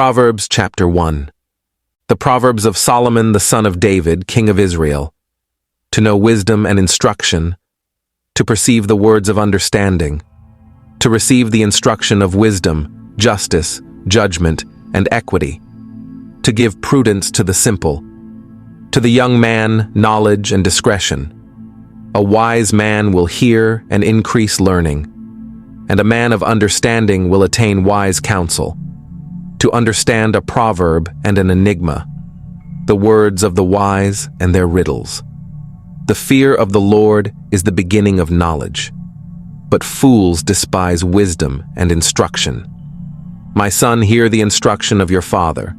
Proverbs chapter 1. The Proverbs of Solomon the son of David, king of Israel, to know wisdom and instruction, to perceive the words of understanding, to receive the instruction of wisdom, justice, judgment, and equity, to give prudence to the simple, to the young man knowledge and discretion. A wise man will hear and increase learning, and a man of understanding will attain wise counsel. To understand a proverb and an enigma, the words of the wise and their riddles. The fear of the Lord is the beginning of knowledge, but fools despise wisdom and instruction. My son, hear the instruction of your father,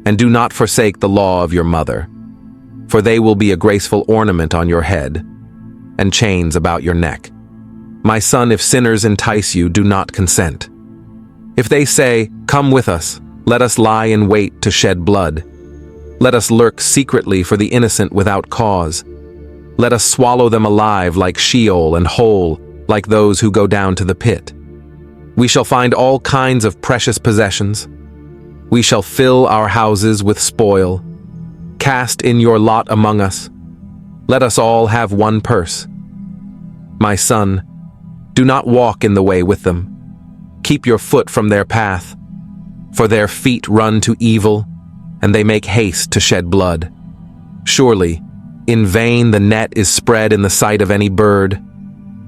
and do not forsake the law of your mother, for they will be a graceful ornament on your head, and chains about your neck. My son, if sinners entice you, do not consent. If they say, "Come with us, let us lie in wait to shed blood. Let us lurk secretly for the innocent without cause. Let us swallow them alive like Sheol and whole like those who go down to the pit. We shall find all kinds of precious possessions. We shall fill our houses with spoil. Cast in your lot among us. Let us all have one purse. My son, do not walk in the way with them. Keep your foot from their path, for their feet run to evil, and they make haste to shed blood. Surely, in vain the net is spread in the sight of any bird,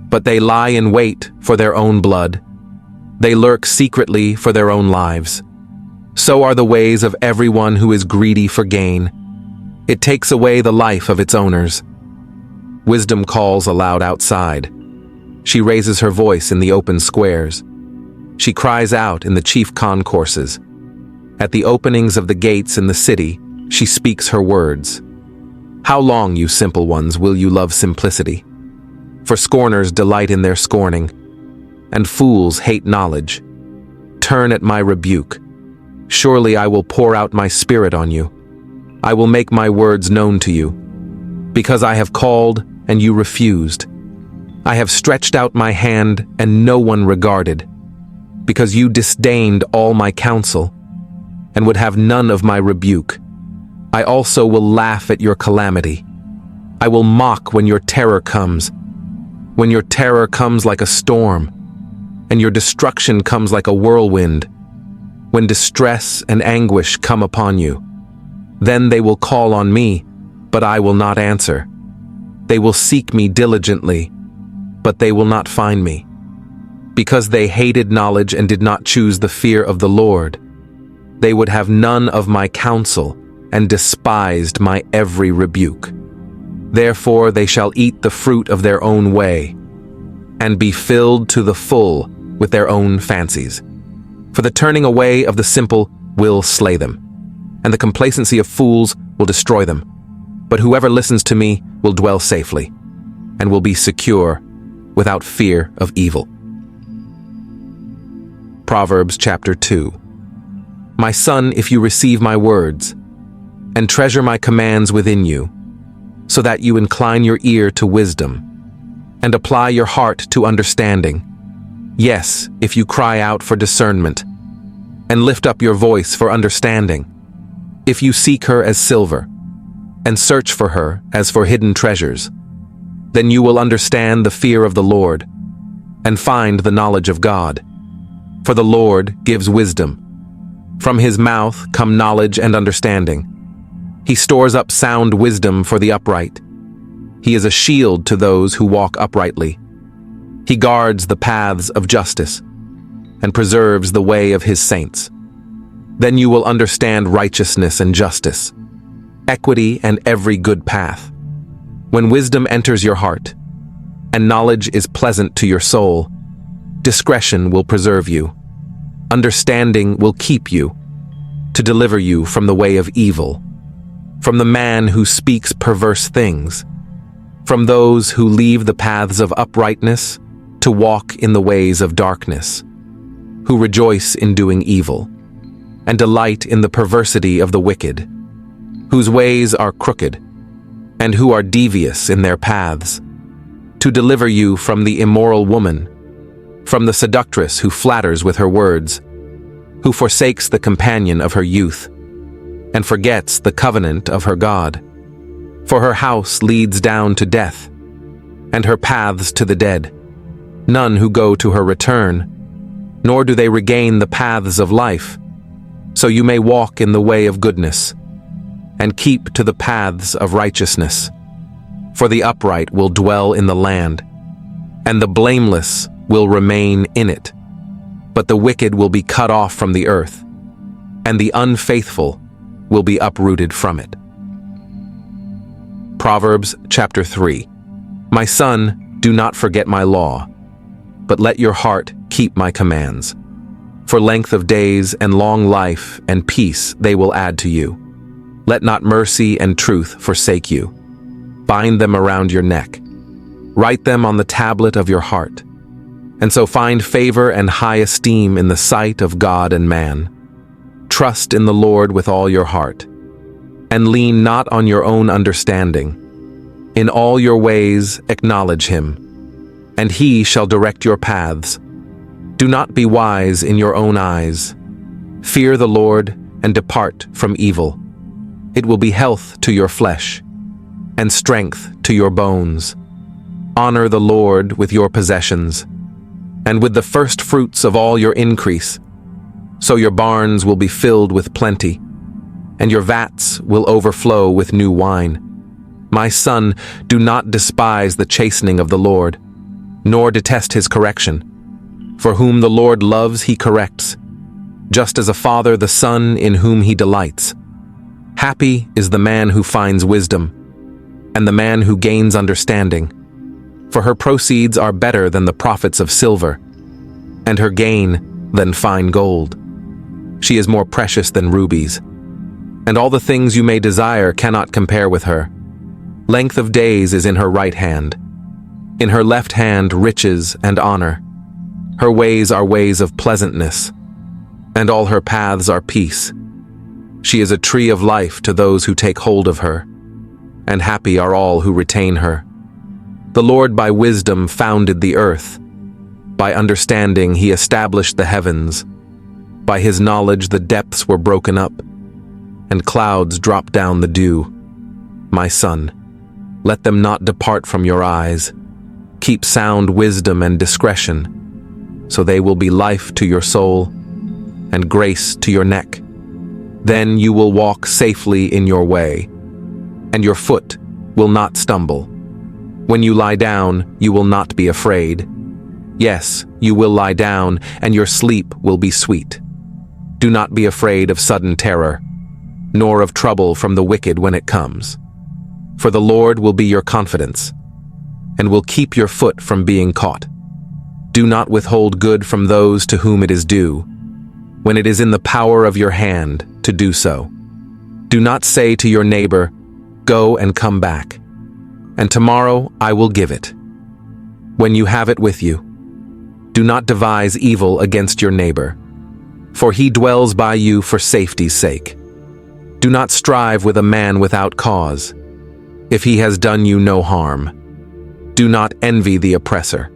but they lie in wait for their own blood. They lurk secretly for their own lives. So are the ways of everyone who is greedy for gain. It takes away the life of its owners. Wisdom calls aloud outside. She raises her voice in the open squares. She cries out in the chief concourses. At the openings of the gates in the city, she speaks her words. How long, you simple ones, will you love simplicity? For scorners delight in their scorning, and fools hate knowledge. Turn at my rebuke. Surely I will pour out my spirit on you. I will make my words known to you. Because I have called and you refused. I have stretched out my hand and no one regarded. Because you disdained all my counsel and would have none of my rebuke. I also will laugh at your calamity. I will mock when your terror comes. When your terror comes like a storm, and your destruction comes like a whirlwind. When distress and anguish come upon you, then they will call on me, but I will not answer. They will seek me diligently, but they will not find me. Because they hated knowledge and did not choose the fear of the Lord, they would have none of my counsel and despised my every rebuke. Therefore they shall eat the fruit of their own way and be filled to the full with their own fancies. For the turning away of the simple will slay them, and the complacency of fools will destroy them. But whoever listens to me will dwell safely and will be secure without fear of evil. Proverbs chapter 2. My son, if you receive my words, and treasure my commands within you, so that you incline your ear to wisdom, and apply your heart to understanding. Yes, if you cry out for discernment, and lift up your voice for understanding, if you seek her as silver, and search for her as for hidden treasures, then you will understand the fear of the Lord, and find the knowledge of God. For the Lord gives wisdom. From his mouth come knowledge and understanding. He stores up sound wisdom for the upright. He is a shield to those who walk uprightly. He guards the paths of justice and preserves the way of his saints. Then you will understand righteousness and justice, equity and every good path. When wisdom enters your heart, and knowledge is pleasant to your soul, discretion will preserve you. Understanding will keep you, to deliver you from the way of evil, from the man who speaks perverse things, from those who leave the paths of uprightness to walk in the ways of darkness, who rejoice in doing evil, and delight in the perversity of the wicked, whose ways are crooked, and who are devious in their paths, to deliver you from the immoral woman, from the seductress who flatters with her words, who forsakes the companion of her youth, and forgets the covenant of her God. For her house leads down to death, and her paths to the dead. None who go to her return, nor do they regain the paths of life. So you may walk in the way of goodness, and keep to the paths of righteousness. For the upright will dwell in the land, and the blameless will remain in it. But the wicked will be cut off from the earth, and the unfaithful will be uprooted from it. Proverbs chapter 3. My son, do not forget my law, but let your heart keep my commands. For length of days and long life and peace they will add to you. Let not mercy and truth forsake you. Bind them around your neck. Write them on the tablet of your heart, and so find favor and high esteem in the sight of God and man. Trust in the Lord with all your heart, and lean not on your own understanding. In all your ways acknowledge him, and he shall direct your paths. Do not be wise in your own eyes. Fear the Lord and depart from evil. It will be health to your flesh, and strength to your bones. Honor the Lord with your possessions, and with the first fruits of all your increase. So your barns will be filled with plenty, and your vats will overflow with new wine. My son, do not despise the chastening of the Lord, nor detest his correction. For whom the Lord loves he corrects, just as a father the son in whom he delights. Happy is the man who finds wisdom, and the man who gains understanding. For her proceeds are better than the profits of silver, and her gain than fine gold. She is more precious than rubies, and all the things you may desire cannot compare with her. Length of days is in her right hand, in her left hand riches and honor. Her ways are ways of pleasantness, and all her paths are peace. She is a tree of life to those who take hold of her, and happy are all who retain her. The Lord by wisdom founded the earth. By understanding he established the heavens. By his knowledge the depths were broken up, and clouds dropped down the dew. My son, let them not depart from your eyes. Keep sound wisdom and discretion, so they will be life to your soul and grace to your neck. Then you will walk safely in your way, and your foot will not stumble. When you lie down, you will not be afraid. Yes, you will lie down, and your sleep will be sweet. Do not be afraid of sudden terror, nor of trouble from the wicked when it comes. For the Lord will be your confidence, and will keep your foot from being caught. Do not withhold good from those to whom it is due, when it is in the power of your hand to do so. Do not say to your neighbor, "Go and come back, and tomorrow I will give it," when you have it with you. Do not devise evil against your neighbor, for he dwells by you for safety's sake. Do not strive with a man without cause, if he has done you no harm. Do not envy the oppressor,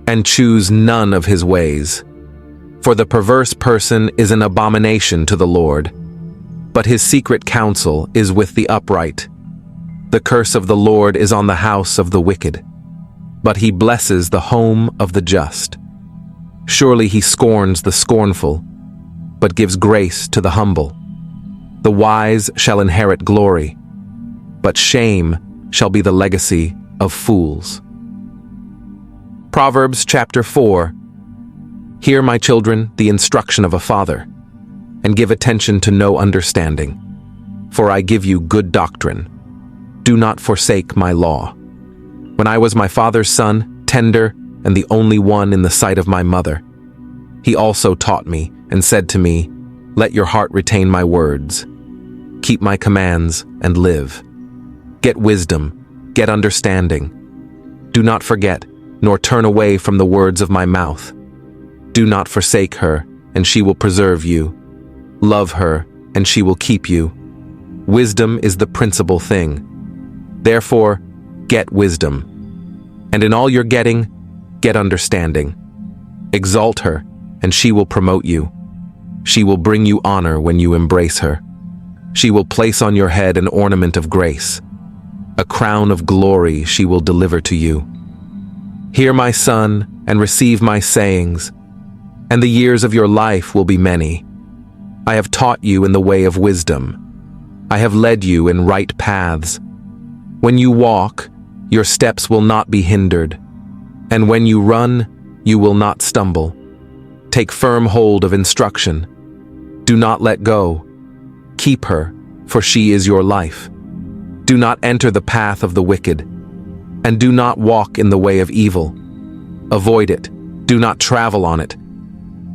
and choose none of his ways. For the perverse person is an abomination to the Lord, but his secret counsel is with the upright. The curse of the Lord is on the house of the wicked, but he blesses the home of the just. Surely he scorns the scornful, but gives grace to the humble. The wise shall inherit glory, but shame shall be the legacy of fools. Proverbs chapter 4. Hear, my children, the instruction of a father, and give attention to no understanding, for I give you good doctrine. Do not forsake my law. When I was my father's son, tender, and the only one in the sight of my mother, he also taught me and said to me, "Let your heart retain my words. Keep my commands and live. Get wisdom, get understanding. Do not forget, nor turn away from the words of my mouth. Do not forsake her, and she will preserve you. Love her, and she will keep you. Wisdom is the principal thing. Therefore, get wisdom. And in all your getting, get understanding. Exalt her, and she will promote you. She will bring you honor when you embrace her. She will place on your head an ornament of grace. A crown of glory she will deliver to you. Hear, my son, and receive my sayings, and the years of your life will be many. I have taught you in the way of wisdom. I have led you in right paths. When you walk, your steps will not be hindered, and when you run, you will not stumble. Take firm hold of instruction. Do not let go. Keep her, for she is your life. Do not enter the path of the wicked, and do not walk in the way of evil. Avoid it. Do not travel on it.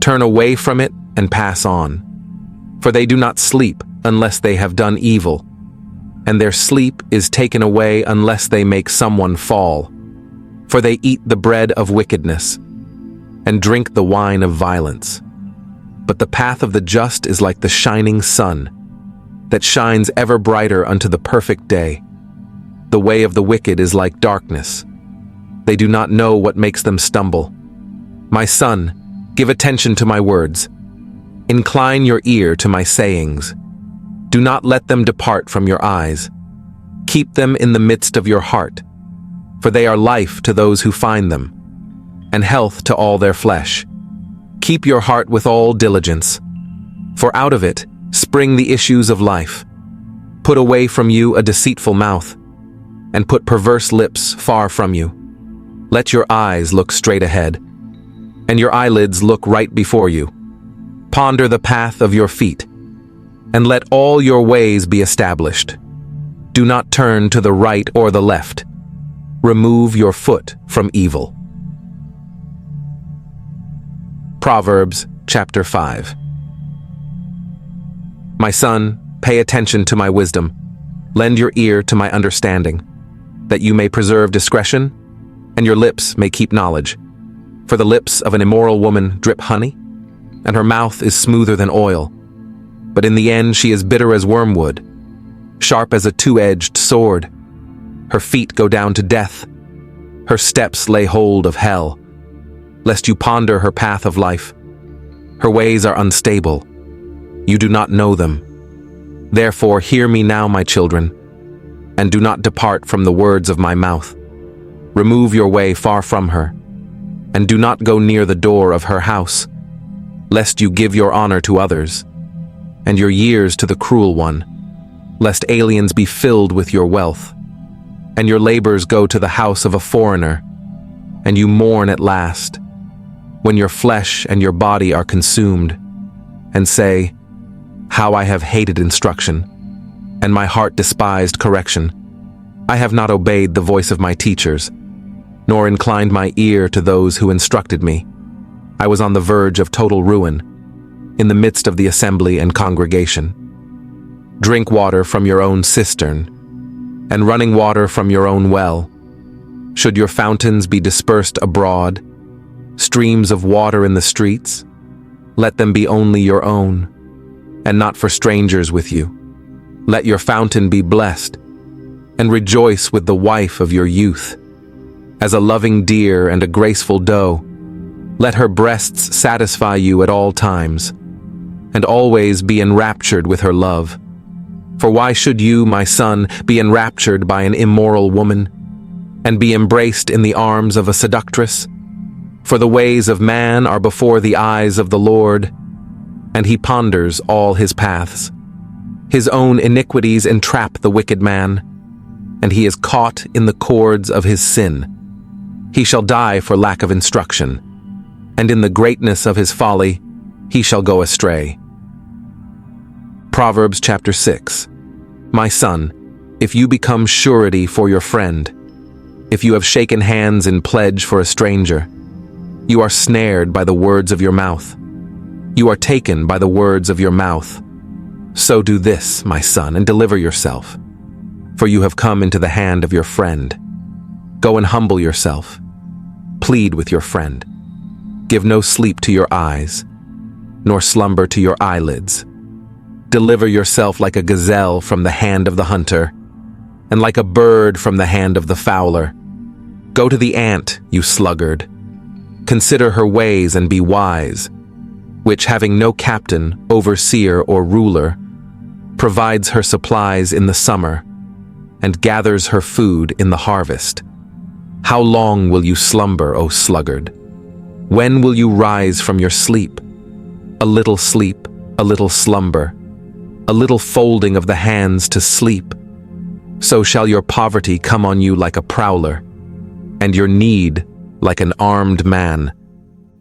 Turn away from it and pass on. For they do not sleep unless they have done evil, and their sleep is taken away unless they make someone fall. For they eat the bread of wickedness, and drink the wine of violence. But the path of the just is like the shining sun, that shines ever brighter unto the perfect day. The way of the wicked is like darkness. They do not know what makes them stumble. My son, give attention to my words. Incline your ear to my sayings. Do not let them depart from your eyes. Keep them in the midst of your heart, for they are life to those who find them, and health to all their flesh. Keep your heart with all diligence, for out of it spring the issues of life. Put away from you a deceitful mouth, and put perverse lips far from you. Let your eyes look straight ahead, and your eyelids look right before you. Ponder the path of your feet, and let all your ways be established. Do not turn to the right or the left. Remove your foot from evil. Proverbs chapter 5. My son, pay attention to my wisdom. Lend your ear to my understanding, that you may preserve discretion, and your lips may keep knowledge. For the lips of an immoral woman drip honey, and her mouth is smoother than oil. But in the end she is bitter as wormwood, sharp as a two-edged sword. Her feet go down to death. Her steps lay hold of hell, lest you ponder her path of life. Her ways are unstable. You do not know them. Therefore hear me now, my children, and do not depart from the words of my mouth. Remove your way far from her, and do not go near the door of her house, lest you give your honor to others, and your years to the cruel one, lest aliens be filled with your wealth, and your labors go to the house of a foreigner, and you mourn at last, when your flesh and your body are consumed, and say, how I have hated instruction, and my heart despised correction. I have not obeyed the voice of my teachers, nor inclined my ear to those who instructed me. I was on the verge of total ruin, in the midst of the assembly and congregation. Drink water from your own cistern, and running water from your own well. Should your fountains be dispersed abroad, streams of water in the streets, let them be only your own, and not for strangers with you. Let your fountain be blessed, and rejoice with the wife of your youth. As a loving deer and a graceful doe, let her breasts satisfy you at all times, and always be enraptured with her love. For why should you, my son, be enraptured by an immoral woman, and be embraced in the arms of a seductress? For the ways of man are before the eyes of the Lord, and he ponders all his paths. His own iniquities entrap the wicked man, and he is caught in the cords of his sin. He shall die for lack of instruction, and in the greatness of his folly he shall go astray. Proverbs chapter 6. My son, if you become surety for your friend, if you have shaken hands in pledge for a stranger, you are snared by the words of your mouth. You are taken by the words of your mouth. So do this, my son, and deliver yourself, for you have come into the hand of your friend. Go and humble yourself. Plead with your friend. Give no sleep to your eyes, nor slumber to your eyelids. Deliver yourself like a gazelle from the hand of the hunter, and like a bird from the hand of the fowler. Go to the ant, you sluggard. Consider her ways and be wise. which, having no captain, overseer, or ruler, provides her supplies in the summer and gathers her food in the harvest. How long will you slumber, O sluggard? When will you rise from your sleep? A little sleep, a little slumber, a little folding of the hands to sleep. So shall your poverty come on you like a prowler, and your need like an armed man.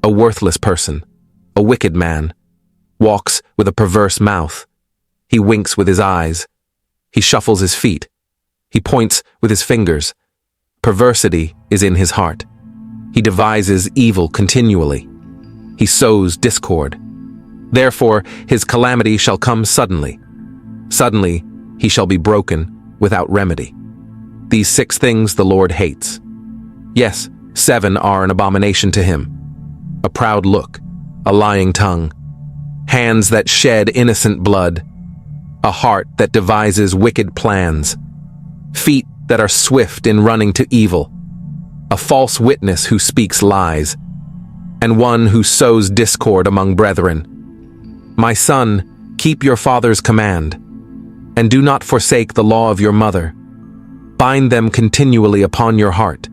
A worthless person, a wicked man, walks with a perverse mouth. He winks with his eyes. He shuffles his feet. He points with his fingers. Perversity is in his heart. He devises evil continually. He sows discord. Therefore, his calamity shall come suddenly. Suddenly, he shall be broken without remedy. These 6 things the Lord hates. Yes, 7 are an abomination to him. A proud look, a lying tongue, hands that shed innocent blood, a heart that devises wicked plans, feet that are swift in running to evil, a false witness who speaks lies, and one who sows discord among brethren. My son, keep your father's command, and do not forsake the law of your mother. Bind them continually upon your heart.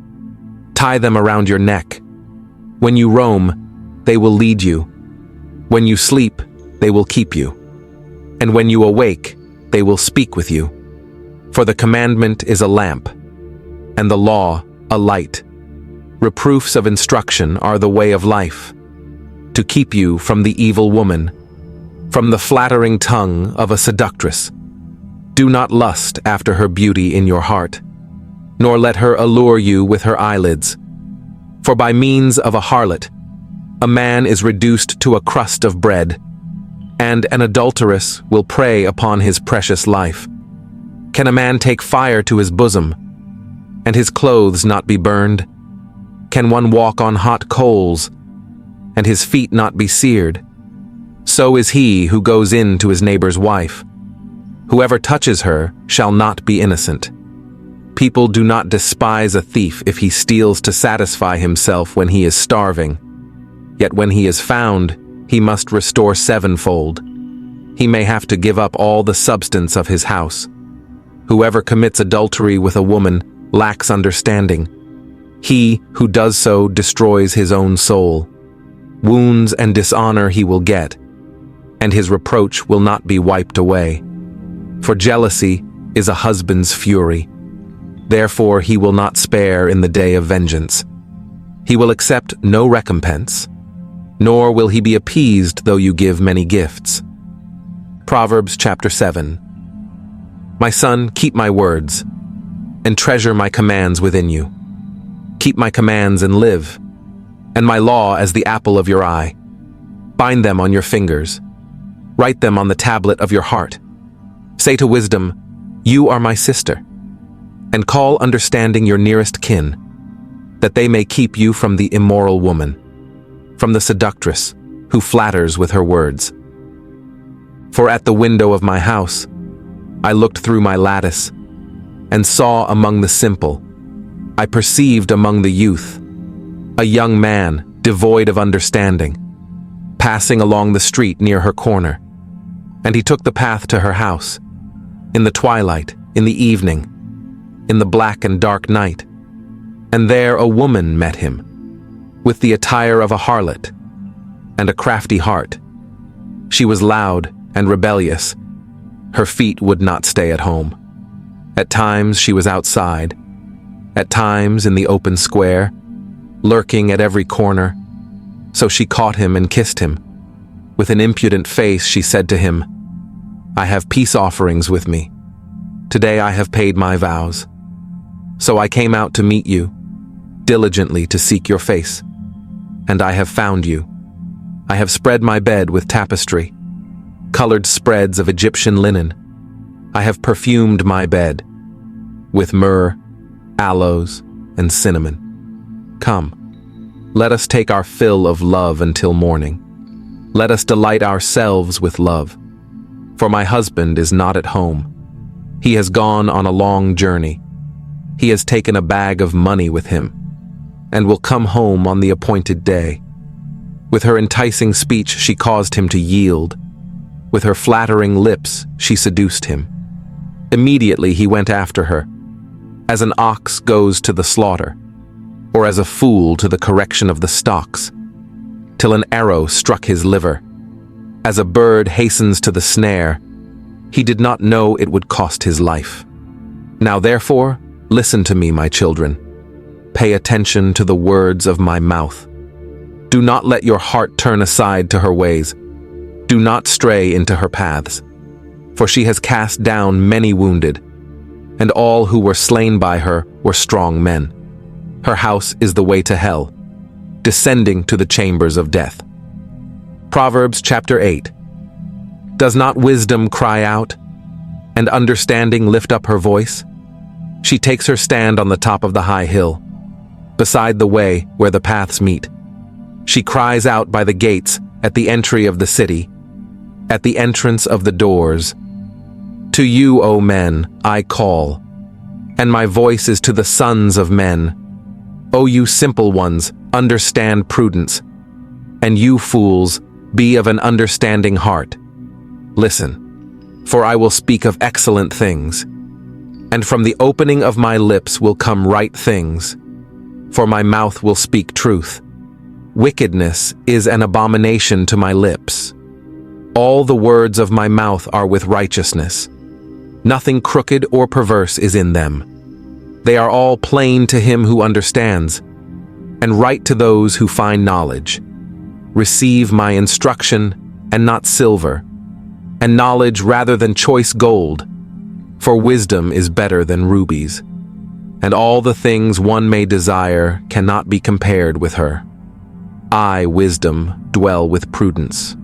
Tie them around your neck. When you roam, they will lead you. When you sleep, they will keep you. And when you awake, they will speak with you. For the commandment is a lamp, and the law a light. Reproofs of instruction are the way of life, to keep you from the evil woman, from the flattering tongue of a seductress. Do not lust after her beauty in your heart, nor let her allure you with her eyelids. For by means of a harlot, a man is reduced to a crust of bread, and an adulteress will prey upon his precious life. Can a man take fire to his bosom, and his clothes not be burned? Can one walk on hot coals, and his feet not be seared? So is he who goes in to his neighbor's wife. Whoever touches her shall not be innocent. People do not despise a thief if he steals to satisfy himself when he is starving. Yet when he is found, he must restore 7-fold. He may have to give up all the substance of his house. Whoever commits adultery with a woman lacks understanding. He who does so destroys his own soul. Wounds and dishonor he will get, and his reproach will not be wiped away. For jealousy is a husband's fury. Therefore he will not spare in the day of vengeance. He will accept no recompense, nor will he be appeased though you give many gifts. Proverbs chapter 7. My son, keep my words, and treasure my commands within you. Keep my commands and live, and my law as the apple of your eye. Bind them on your fingers. Write them on the tablet of your heart. Say to wisdom, you are my sister, and call understanding your nearest kin, that they may keep you from the immoral woman, from the seductress who flatters with her words. For at the window of my house, I looked through my lattice, and saw among the simple, I perceived among the youth, a young man devoid of understanding, passing along the street near her corner. And he took the path to her house, in the twilight, in the evening, in the black and dark night. And there a woman met him, with the attire of a harlot, and a crafty heart. She was loud and rebellious. Her feet would not stay at home. At times she was outside, at times in the open square, lurking at every corner. So she caught him and kissed him. With an impudent face she said to him, I have peace offerings with me. Today I have paid my vows. So I came out to meet you, diligently to seek your face. And I have found you. I have spread my bed with tapestry, colored spreads of Egyptian linen. I have perfumed my bed with myrrh, aloes, and cinnamon. Come, let us take our fill of love until morning. Let us delight ourselves with love. For my husband is not at home. He has gone on a long journey. He has taken a bag of money with him, and will come home on the appointed day. With her enticing speech, she caused him to yield. With her flattering lips, she seduced him. Immediately he went after her, as an ox goes to the slaughter, or as a fool to the correction of the stocks, till an arrow struck his liver. As a bird hastens to the snare, he did not know it would cost his life. Now therefore, listen to me, my children. Pay attention to the words of my mouth. Do not let your heart turn aside to her ways. Do not stray into her paths. For she has cast down many wounded, and all who were slain by her were strong men. Her house is the way to hell, descending to the chambers of death. Proverbs chapter 8. Does not wisdom cry out, and understanding lift up her voice? She takes her stand on the top of the high hill, beside the way where the paths meet. She cries out by the gates at the entry of the city, at the entrance of the doors. To you, O men, I call, and my voice is to the sons of men. O you simple ones, understand prudence, and you fools, be of an understanding heart. Listen, for I will speak of excellent things, and from the opening of my lips will come right things, for my mouth will speak truth. Wickedness is an abomination to my lips. All the words of my mouth are with righteousness. Nothing crooked or perverse is in them. They are all plain to him who understands, and right to those who find knowledge. Receive my instruction, and not silver, and knowledge rather than choice gold, for wisdom is better than rubies, and all the things one may desire cannot be compared with her. I, wisdom, dwell with prudence,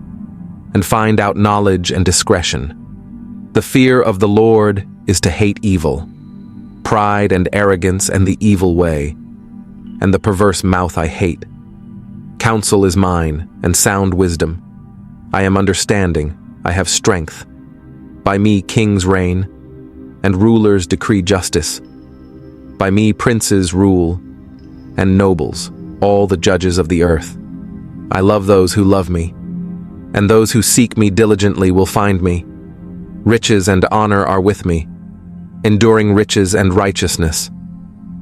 and find out knowledge and discretion. The fear of the Lord is to hate evil, pride and arrogance and the evil way, and the perverse mouth I hate. Counsel is mine, and sound wisdom. I am understanding, I have strength. By me kings reign, and rulers decree justice. By me princes rule, and nobles, all the judges of the earth. I love those who love me, and those who seek me diligently will find me. Riches and honor are with me, enduring riches and righteousness.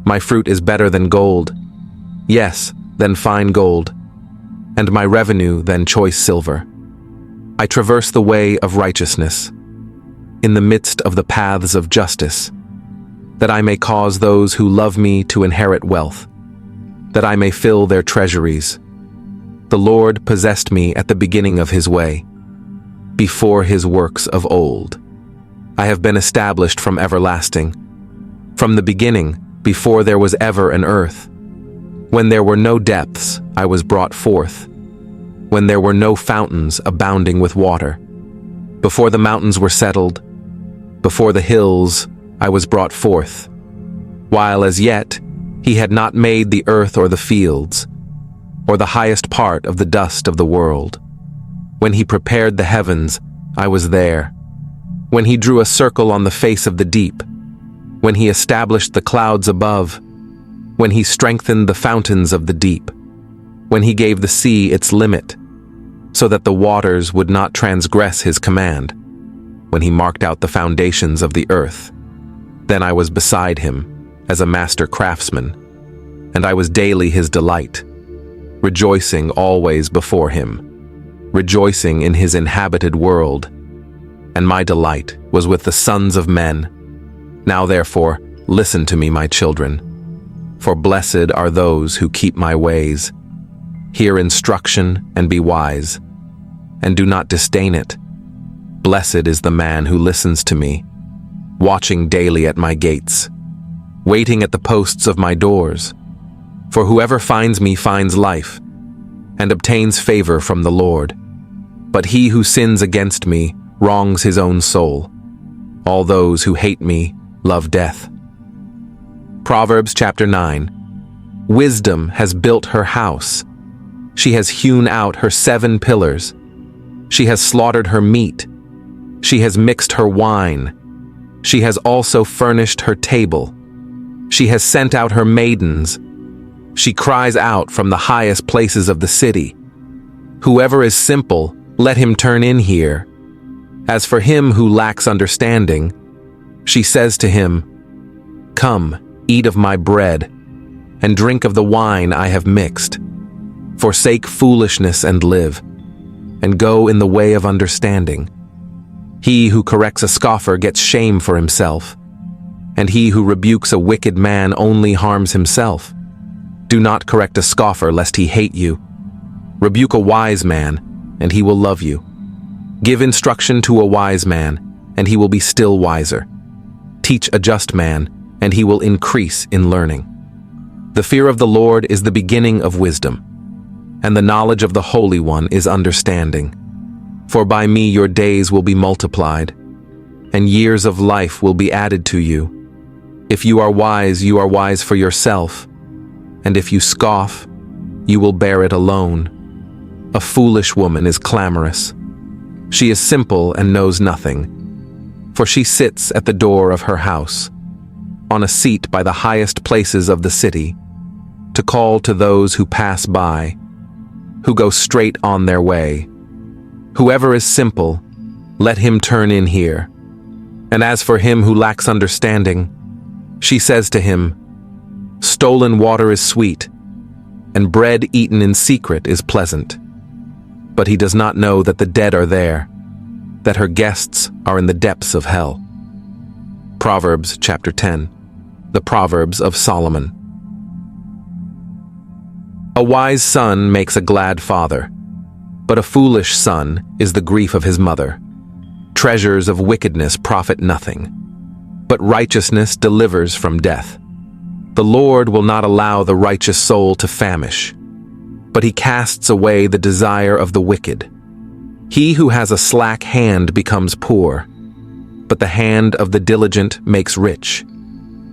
My fruit is better than gold, yes, than fine gold, and my revenue than choice silver. I traverse the way of righteousness, in the midst of the paths of justice, that I may cause those who love me to inherit wealth, that I may fill their treasuries. The Lord possessed me at the beginning of his way, before his works of old. I have been established from everlasting, from the beginning, before there was ever an earth. When there were no depths, I was brought forth, when there were no fountains abounding with water. Before the mountains were settled, before the hills, I was brought forth, while as yet he had not made the earth or the fields, or the highest part of the dust of the world. When he prepared the heavens, I was there. When he drew a circle on the face of the deep, when he established the clouds above, when he strengthened the fountains of the deep, when he gave the sea its limit, so that the waters would not transgress his command, when he marked out the foundations of the earth. Then I was beside him as a master craftsman, and I was daily his delight, rejoicing always before him, rejoicing in his inhabited world, and my delight was with the sons of men. Now therefore, listen to me, my children, for blessed are those who keep my ways. Hear instruction and be wise, and do not disdain it. Blessed is the man who listens to me, watching daily at my gates, waiting at the posts of my doors. For whoever finds me finds life, and obtains favor from the Lord. But he who sins against me wrongs his own soul. All those who hate me love death. Proverbs chapter 9. Wisdom has built her house. She has hewn out her 7 pillars. She has slaughtered her meat. She has mixed her wine. She has also furnished her table. She has sent out her maidens. She cries out from the highest places of the city. Whoever is simple, let him turn in here. As for him who lacks understanding, she says to him, Come, eat of my bread, and drink of the wine I have mixed. Forsake foolishness and live, and go in the way of understanding. He who corrects a scoffer gets shame for himself, and he who rebukes a wicked man only harms himself. Do not correct a scoffer lest he hate you. Rebuke a wise man, and he will love you. Give instruction to a wise man, and he will be still wiser. Teach a just man, and he will increase in learning. The fear of the Lord is the beginning of wisdom, and the knowledge of the Holy One is understanding. For by me your days will be multiplied, and years of life will be added to you. If you are wise for yourself, and if you scoff, you will bear it alone. A foolish woman is clamorous. She is simple and knows nothing, for she sits at the door of her house, on a seat by the highest places of the city, to call to those who pass by, who go straight on their way. Whoever is simple, let him turn in here. And as for him who lacks understanding, she says to him, Stolen water is sweet, and bread eaten in secret is pleasant. But he does not know that the dead are there, that her guests are in the depths of hell. Proverbs chapter 10. The Proverbs of Solomon. A wise son makes a glad father, but a foolish son is the grief of his mother. Treasures of wickedness profit nothing, but righteousness delivers from death. The Lord will not allow the righteous soul to famish, but he casts away the desire of the wicked. He who has a slack hand becomes poor, but the hand of the diligent makes rich.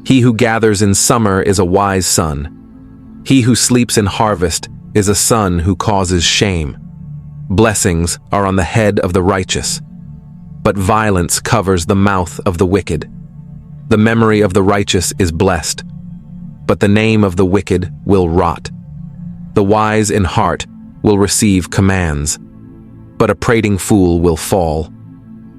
He who gathers in summer is a wise son. He who sleeps in harvest is a son who causes shame. Blessings are on the head of the righteous, but violence covers the mouth of the wicked. The memory of the righteous is blessed, but the name of the wicked will rot. The wise in heart will receive commands, but a prating fool will fall.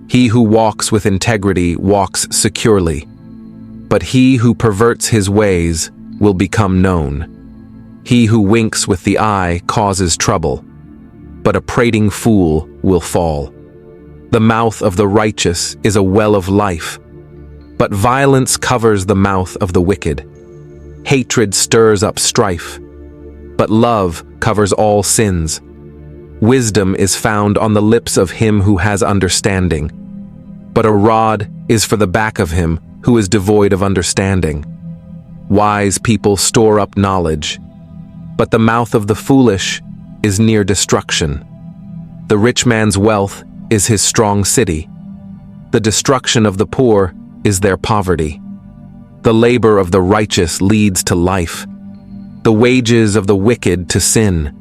He who walks with integrity walks securely, but he who perverts his ways will become known. He who winks with the eye causes trouble, but a prating fool will fall. The mouth of the righteous is a well of life, but violence covers the mouth of the wicked. Hatred stirs up strife, but love covers all sins. Wisdom is found on the lips of him who has understanding, but a rod is for the back of him who is devoid of understanding. Wise people store up knowledge, but the mouth of the foolish is near destruction. The rich man's wealth is his strong city. The destruction of the poor is their poverty. The labor of the righteous leads to life, the wages of the wicked to sin.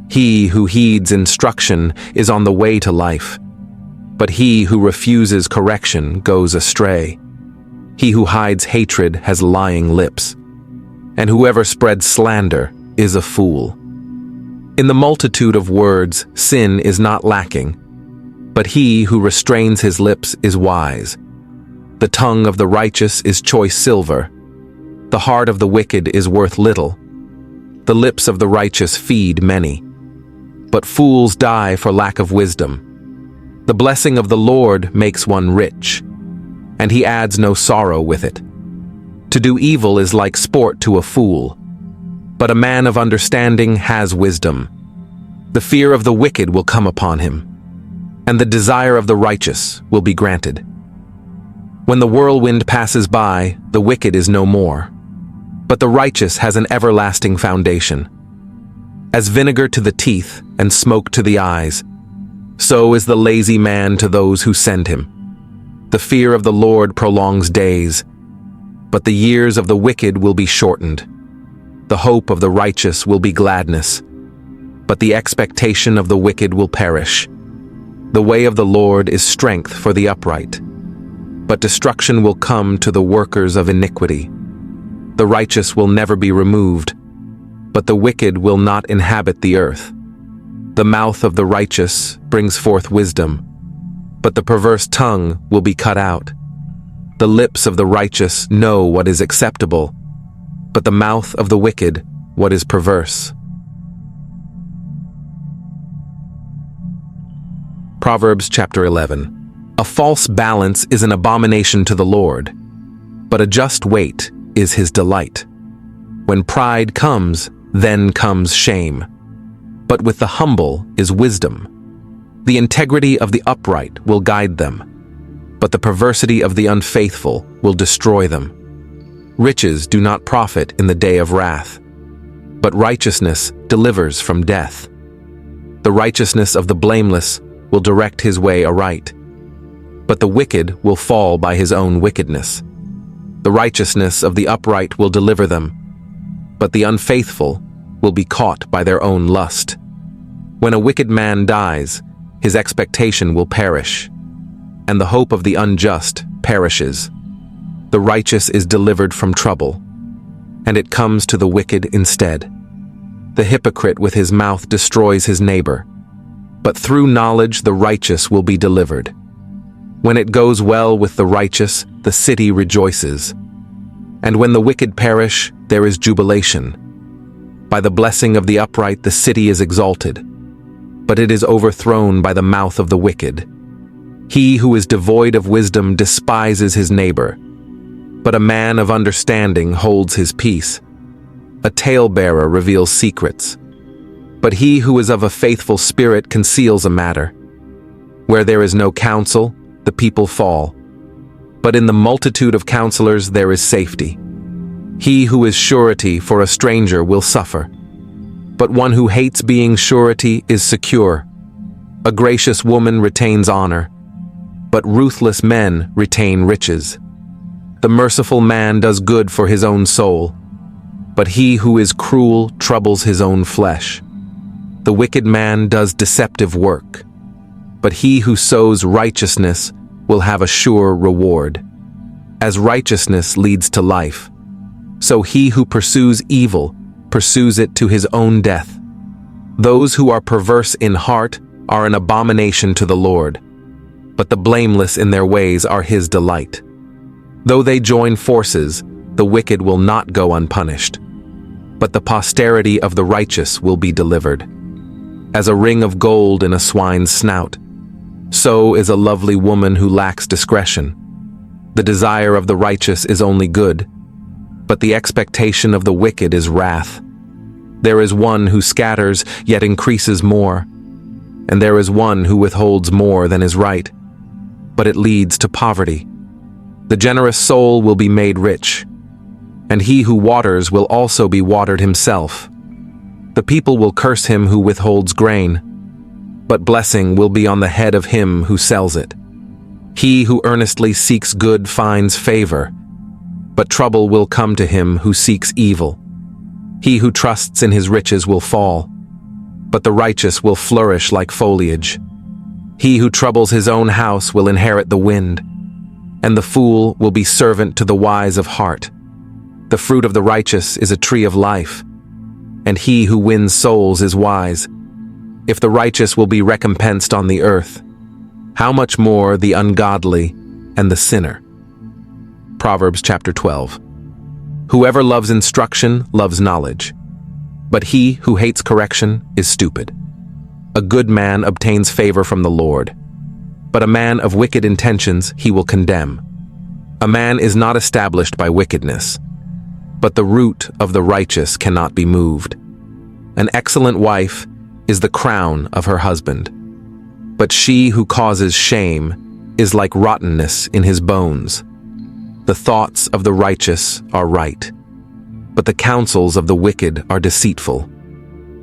He who heeds instruction is on the way to life, but he who refuses correction goes astray. He who hides hatred has lying lips, and whoever spreads slander is a fool. In the multitude of words, sin is not lacking, but he who restrains his lips is wise. The tongue of the righteous is choice silver. The heart of the wicked is worth little. The lips of the righteous feed many, but fools die for lack of wisdom. The blessing of the Lord makes one rich, and he adds no sorrow with it. To do evil is like sport to a fool, but a man of understanding has wisdom. The fear of the wicked will come upon him, and the desire of the righteous will be granted. When the whirlwind passes by, the wicked is no more, but the righteous has an everlasting foundation. As vinegar to the teeth and smoke to the eyes, so is the lazy man to those who send him. The fear of the Lord prolongs days, but the years of the wicked will be shortened. The hope of the righteous will be gladness, but the expectation of the wicked will perish. The way of the Lord is strength for the upright, but destruction will come to the workers of iniquity. The righteous will never be removed, but the wicked will not inhabit the earth. The mouth of the righteous brings forth wisdom, but the perverse tongue will be cut out. The lips of the righteous know what is acceptable, but the mouth of the wicked what is perverse. Proverbs chapter 11. A false balance is an abomination to the Lord, but a just weight is his delight. When pride comes, then comes shame, but with the humble is wisdom. The integrity of the upright will guide them, but the perversity of the unfaithful will destroy them. Riches do not profit in the day of wrath, but righteousness delivers from death. The righteousness of the blameless will direct his way aright, but the wicked will fall by his own wickedness. The righteousness of the upright will deliver them, but the unfaithful will be caught by their own lust. When a wicked man dies, his expectation will perish, and the hope of the unjust perishes. The righteous is delivered from trouble, and it comes to the wicked instead. The hypocrite with his mouth destroys his neighbor, but through knowledge the righteous will be delivered. When it goes well with the righteous, the city rejoices, and when the wicked perish, there is jubilation. By the blessing of the upright the city is exalted, but it is overthrown by the mouth of the wicked. He who is devoid of wisdom despises his neighbor, but a man of understanding holds his peace. A talebearer reveals secrets, but he who is of a faithful spirit conceals a matter. Where there is no counsel, the people fall, but in the multitude of counselors there is safety. He who is surety for a stranger will suffer, but one who hates being surety is secure. A gracious woman retains honor, but ruthless men retain riches. The merciful man does good for his own soul, but he who is cruel troubles his own flesh. The wicked man does deceptive work, but he who sows righteousness will have a sure reward. As righteousness leads to life, so he who pursues evil pursues it to his own death. Those who are perverse in heart are an abomination to the Lord, but the blameless in their ways are his delight. Though they join forces, the wicked will not go unpunished, but the posterity of the righteous will be delivered. As a ring of gold in a swine's snout, so is a lovely woman who lacks discretion. The desire of the righteous is only good, but the expectation of the wicked is wrath. There is one who scatters, yet increases more, and there is one who withholds more than is right, but it leads to poverty. The generous soul will be made rich, and he who waters will also be watered himself. The people will curse him who withholds grain, but blessing will be on the head of him who sells it. He who earnestly seeks good finds favor, but trouble will come to him who seeks evil. He who trusts in his riches will fall, but the righteous will flourish like foliage. He who troubles his own house will inherit the wind, and the fool will be servant to the wise of heart. The fruit of the righteous is a tree of life, and he who wins souls is wise. If the righteous will be recompensed on the earth, how much more the ungodly and the sinner? Proverbs chapter 12. Whoever loves instruction loves knowledge, but he who hates correction is stupid. A good man obtains favor from the Lord, but a man of wicked intentions he will condemn. A man is not established by wickedness, but the root of the righteous cannot be moved. An excellent wife is the crown of her husband, but she who causes shame is like rottenness in his bones. The thoughts of the righteous are right, but the counsels of the wicked are deceitful.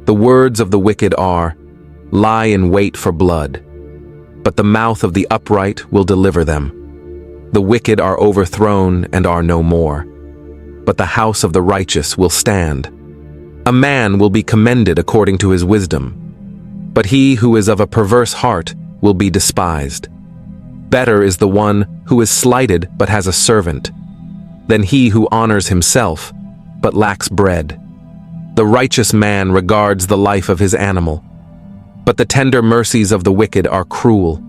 The words of the wicked are, "Lie in wait for blood," but the mouth of the upright will deliver them. The wicked are overthrown and are no more, but the house of the righteous will stand. A man will be commended according to his wisdom, but he who is of a perverse heart will be despised. Better is the one who is slighted but has a servant, than he who honors himself but lacks bread. The righteous man regards the life of his animal, But the tender mercies of the wicked are cruel.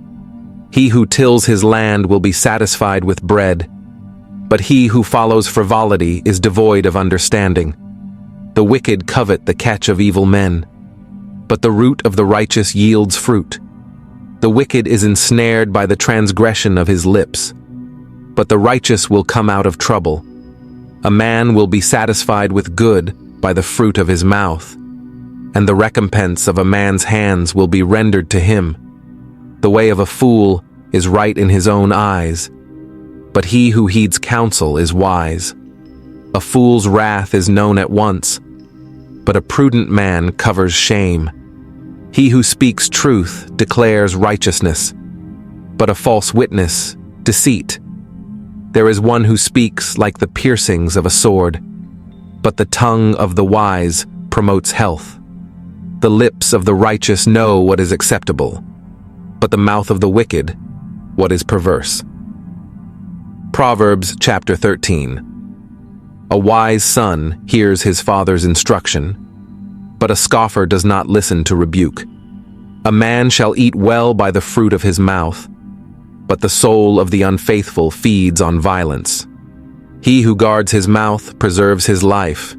He who tills his land will be satisfied with bread, but he who follows frivolity is devoid of understanding. The wicked covet the catch of evil men, but the root of the righteous yields fruit. The wicked is ensnared by the transgression of his lips, but the righteous will come out of trouble. A man will be satisfied with good by the fruit of his mouth, and the recompense of a man's hands will be rendered to him. The way of a fool is right in his own eyes, but he who heeds counsel is wise. A fool's wrath is known at once, but a prudent man covers shame. He who speaks truth declares righteousness, but a false witness, deceit. There is one who speaks like the piercings of a sword, but the tongue of the wise promotes health. The lips of the righteous know what is acceptable, but the mouth of the wicked, what is perverse. Proverbs chapter 13. A wise son hears his father's instruction, but a scoffer does not listen to rebuke. A man shall eat well by the fruit of his mouth, but the soul of the unfaithful feeds on violence. He who guards his mouth preserves his life,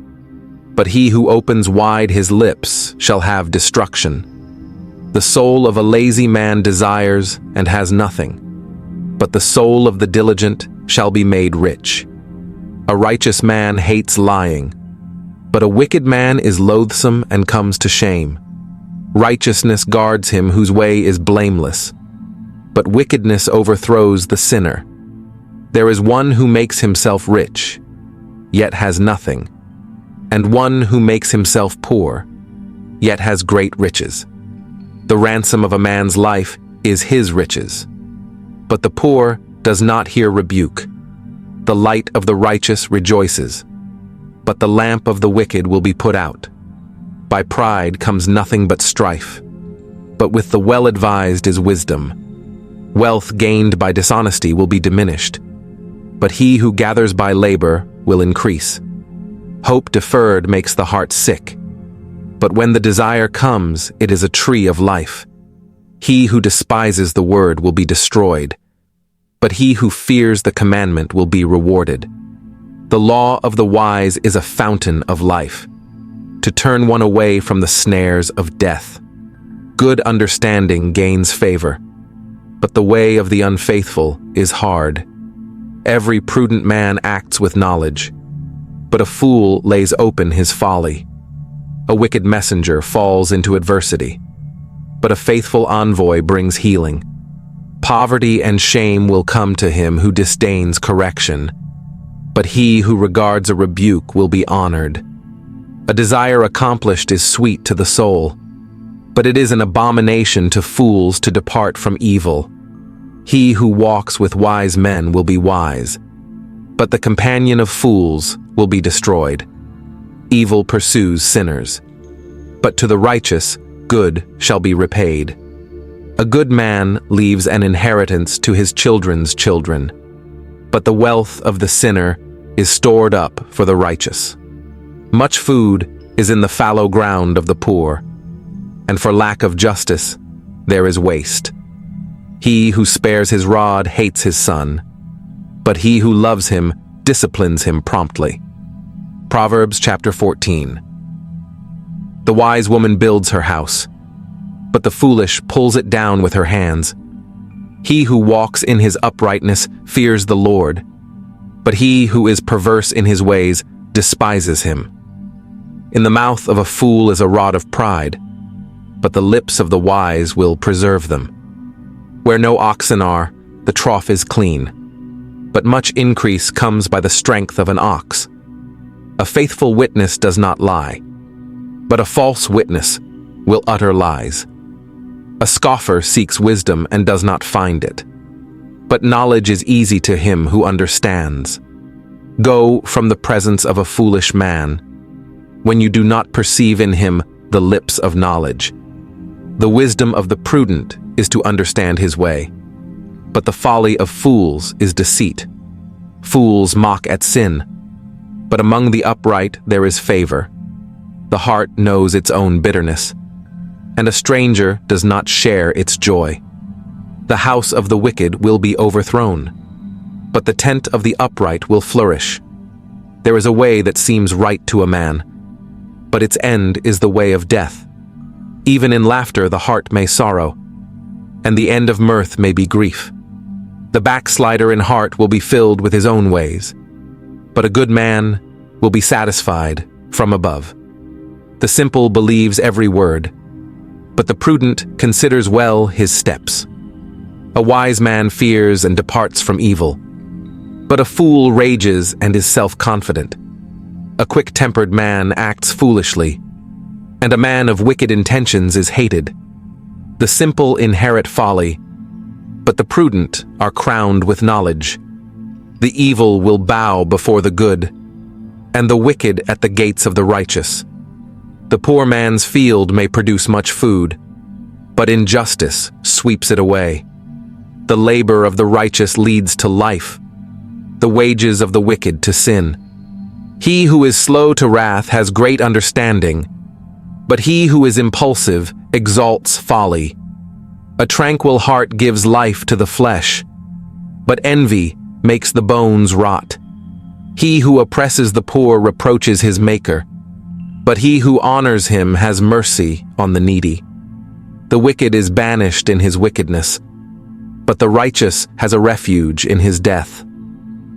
but he who opens wide his lips shall have destruction. The soul of a lazy man desires and has nothing, but the soul of the diligent shall be made rich. A righteous man hates lying, but a wicked man is loathsome and comes to shame. Righteousness guards him whose way is blameless, but wickedness overthrows the sinner. There is one who makes himself rich, yet has nothing, and one who makes himself poor, yet has great riches. The ransom of a man's life is his riches, but the poor does not hear rebuke. The light of the righteous rejoices, but the lamp of the wicked will be put out. By pride comes nothing but strife, but with the well-advised is wisdom. Wealth gained by dishonesty will be diminished, but he who gathers by labor will increase. Hope deferred makes the heart sick, but when the desire comes, it is a tree of life. He who despises the word will be destroyed, but he who fears the commandment will be rewarded. The law of the wise is a fountain of life, to turn one away from the snares of death. Good understanding gains favor, but the way of the unfaithful is hard. Every prudent man acts with knowledge, but a fool lays open his folly. A wicked messenger falls into adversity, but a faithful envoy brings healing. Poverty and shame will come to him who disdains correction, but he who regards a rebuke will be honored. A desire accomplished is sweet to the soul, but it is an abomination to fools to depart from evil. He who walks with wise men will be wise, but the companion of fools will be destroyed. Evil pursues sinners, but to the righteous good shall be repaid. A good man leaves an inheritance to his children's children, but the wealth of the sinner is stored up for the righteous. Much food is in the fallow ground of the poor, and for lack of justice there is waste. He who spares his rod hates his son, but he who loves him disciplines him promptly. Proverbs chapter 14. The wise woman builds her house, but the foolish pulls it down with her hands. He who walks in his uprightness fears the Lord, but he who is perverse in his ways despises him. In the mouth of a fool is a rod of pride, but the lips of the wise will preserve them. Where no oxen are, the trough is clean, but much increase comes by the strength of an ox. A faithful witness does not lie, but a false witness will utter lies. A scoffer seeks wisdom and does not find it, but knowledge is easy to him who understands. Go from the presence of a foolish man, when you do not perceive in him the lips of knowledge. The wisdom of the prudent is to understand his way, but the folly of fools is deceit. Fools mock at sin, but among the upright there is favor. The heart knows its own bitterness. and a stranger does not share its joy. The house of the wicked will be overthrown, but the tent of the upright will flourish. There is a way that seems right to a man, but its end is the way of death. Even in laughter the heart may sorrow, and the end of mirth may be grief. The backslider in heart will be filled with his own ways, but a good man will be satisfied from above. The simple believes every word, but the prudent considers well his steps. A wise man fears and departs from evil, but a fool rages and is self-confident. A quick-tempered man acts foolishly, and a man of wicked intentions is hated. The simple inherit folly, but the prudent are crowned with knowledge. The evil will bow before the good, and the wicked at the gates of the righteous. The poor man's field may produce much food, but injustice sweeps it away. The labor of the righteous leads to life, the wages of the wicked to sin. He who is slow to wrath has great understanding, but he who is impulsive exalts folly. A tranquil heart gives life to the flesh, but envy makes the bones rot. He who oppresses the poor reproaches his maker, but he who honors him has mercy on the needy. The wicked is banished in his wickedness, but the righteous has a refuge in his death.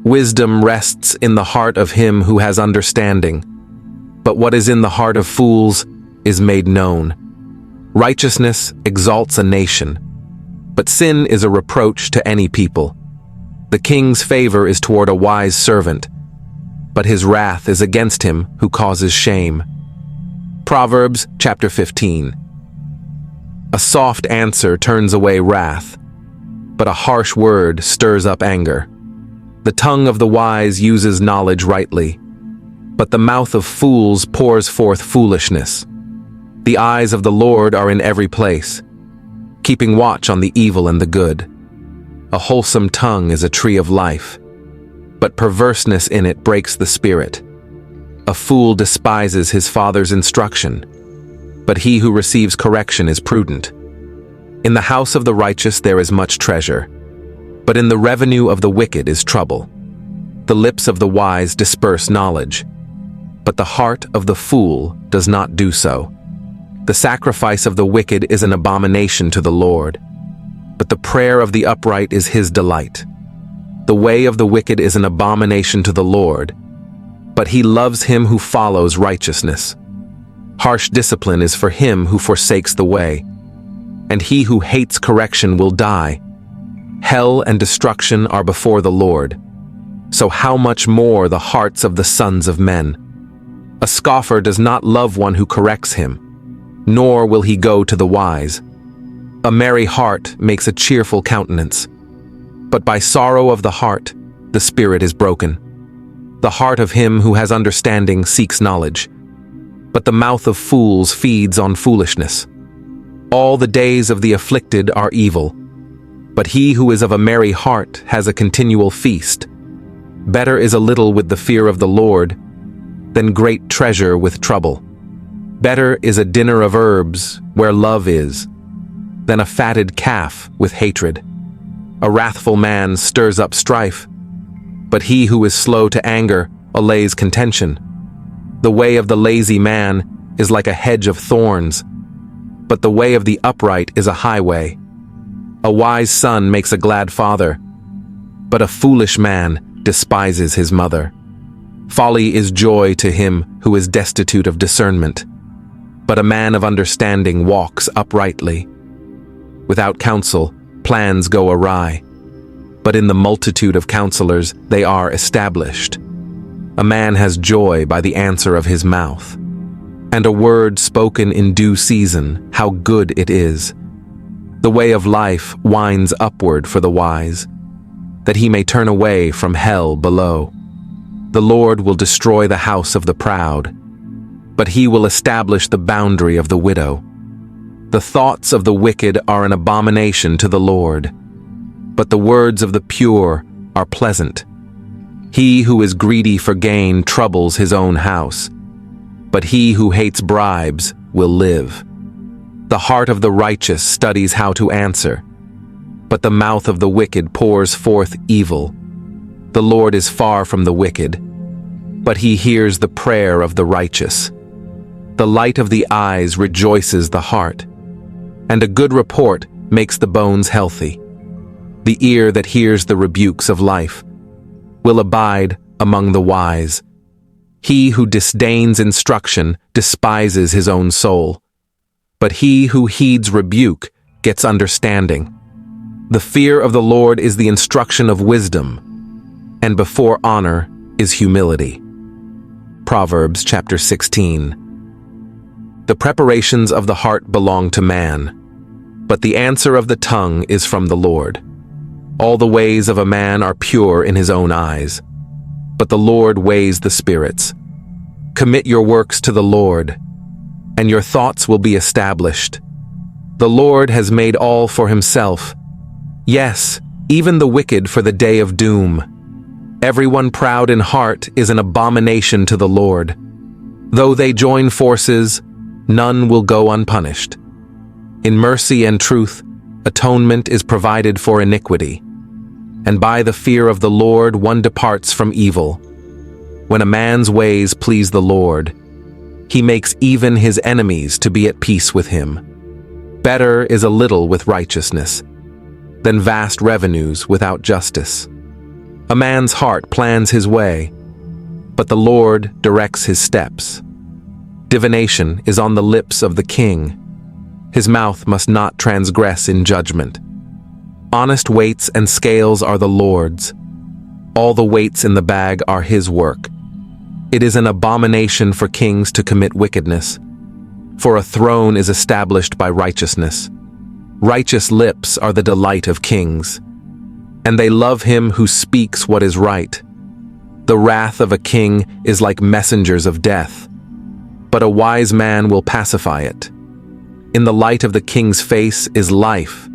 Wisdom rests in the heart of him who has understanding, but what is in the heart of fools is made known. Righteousness exalts a nation, but sin is a reproach to any people. The king's favor is toward a wise servant, but his wrath is against him who causes shame. Proverbs chapter 15. A soft answer turns away wrath, but a harsh word stirs up anger. The tongue of the wise uses knowledge rightly, but the mouth of fools pours forth foolishness. The eyes of the Lord are in every place, keeping watch on the evil and the good. A wholesome tongue is a tree of life, but perverseness in it breaks the spirit. A fool despises his father's instruction, but he who receives correction is prudent. In the house of the righteous there is much treasure, but in the revenue of the wicked is trouble. The lips of the wise disperse knowledge, but the heart of the fool does not do so. The sacrifice of the wicked is an abomination to the Lord, but the prayer of the upright is his delight. The way of the wicked is an abomination to the Lord, but he loves him who follows righteousness. Harsh discipline is for him who forsakes the way, and he who hates correction will die. Hell and destruction are before the Lord, so how much more the hearts of the sons of men? A scoffer does not love one who corrects him, nor will he go to the wise. A merry heart makes a cheerful countenance, but by sorrow of the heart the spirit is broken. The heart of him who has understanding seeks knowledge, but the mouth of fools feeds on foolishness. All the days of the afflicted are evil, but he who is of a merry heart has a continual feast. Better is a little with the fear of the Lord than great treasure with trouble. Better is a dinner of herbs where love is than a fatted calf with hatred. A wrathful man stirs up strife, but he who is slow to anger allays contention. The way of the lazy man is like a hedge of thorns, but the way of the upright is a highway. A wise son makes a glad father, but a foolish man despises his mother. Folly is joy to him who is destitute of discernment, but a man of understanding walks uprightly. Without counsel, plans go awry, but in the multitude of counselors they are established. A man has joy by the answer of his mouth, and a word spoken in due season, how good it is. The way of life winds upward for the wise, that he may turn away from hell below. The Lord will destroy the house of the proud, but he will establish the boundary of the widow. The thoughts of the wicked are an abomination to the Lord, but the words of the pure are pleasant. He who is greedy for gain troubles his own house, but he who hates bribes will live. The heart of the righteous studies how to answer, but the mouth of the wicked pours forth evil. The Lord is far from the wicked, but he hears the prayer of the righteous. The light of the eyes rejoices the heart, and a good report makes the bones healthy. The ear that hears the rebukes of life will abide among the wise. He who disdains instruction despises his own soul, but he who heeds rebuke gets understanding. The fear of the Lord is the instruction of wisdom, and before honor is humility. Proverbs chapter 16. The preparations of the heart belong to man, but the answer of the tongue is from the Lord. All the ways of a man are pure in his own eyes, but the Lord weighs the spirits. Commit your works to the Lord, and your thoughts will be established. The Lord has made all for himself, yes, even the wicked for the day of doom. Everyone proud in heart is an abomination to the Lord. Though they join forces, none will go unpunished. In mercy and truth, atonement is provided for iniquity, and by the fear of the Lord one departs from evil. When a man's ways please the Lord, he makes even his enemies to be at peace with him. Better is a little with righteousness than vast revenues without justice. A man's heart plans his way, but the Lord directs his steps. Divination is on the lips of the king. His mouth must not transgress in judgment. Honest weights and scales are the Lord's. All the weights in the bag are his work. It is an abomination for kings to commit wickedness, for a throne is established by righteousness. Righteous lips are the delight of kings, and they love him who speaks what is right. The wrath of a king is like messengers of death, but a wise man will pacify it. In the light of the king's face is life,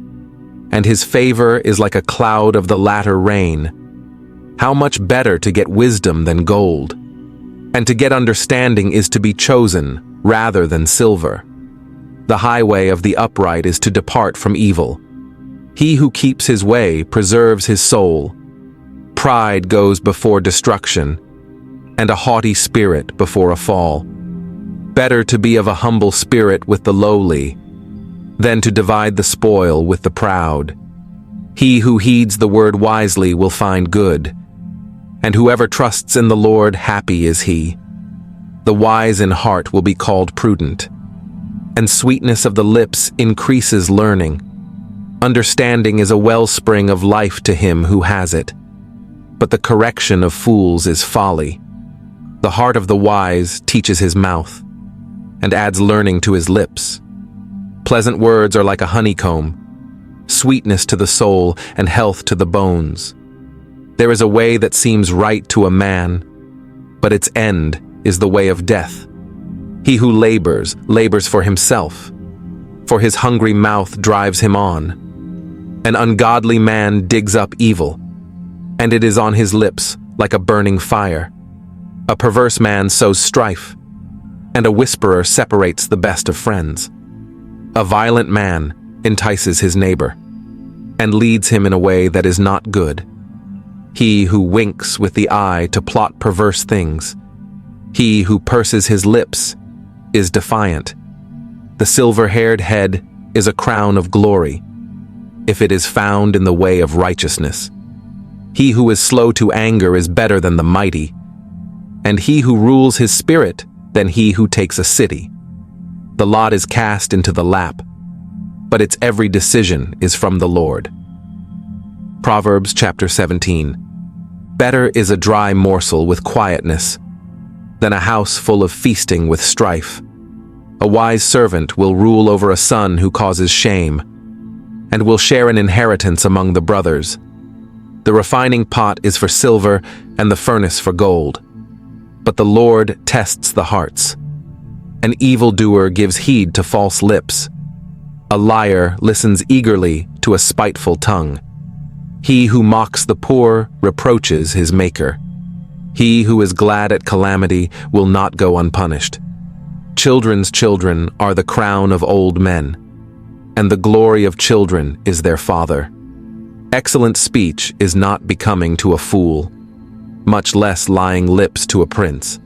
and his favor is like a cloud of the latter rain. How much better to get wisdom than gold, and to get understanding is to be chosen rather than silver. The highway of the upright is to depart from evil. He who keeps his way preserves his soul. Pride goes before destruction, and a haughty spirit before a fall. Better to be of a humble spirit with the lowly than to divide the spoil with the proud. He who heeds the word wisely will find good, and whoever trusts in the Lord, happy is he. The wise in heart will be called prudent, and sweetness of the lips increases learning. Understanding is a wellspring of life to him who has it, but the correction of fools is folly. The heart of the wise teaches his mouth, and adds learning to his lips. Pleasant words are like a honeycomb, sweetness to the soul and health to the bones. There is a way that seems right to a man, but its end is the way of death. He who labors, labors for himself, for his hungry mouth drives him on. An ungodly man digs up evil, and it is on his lips like a burning fire. A perverse man sows strife, and a whisperer separates the best of friends. A violent man entices his neighbor, and leads him in a way that is not good. He who winks with the eye to plot perverse things, he who purses his lips is defiant. The silver-haired head is a crown of glory, if it is found in the way of righteousness. He who is slow to anger is better than the mighty, and he who rules his spirit than he who takes a city. The lot is cast into the lap, but its every decision is from the Lord. Proverbs chapter 17. Better is a dry morsel with quietness than a house full of feasting with strife. A wise servant will rule over a son who causes shame, and will share an inheritance among the brothers. The refining pot is for silver and the furnace for gold, but the Lord tests the hearts. An evildoer gives heed to false lips. A liar listens eagerly to a spiteful tongue. He who mocks the poor reproaches his maker. He who is glad at calamity will not go unpunished. Children's children are the crown of old men, and the glory of children is their father. Excellent speech is not becoming to a fool, much less lying lips to a prince.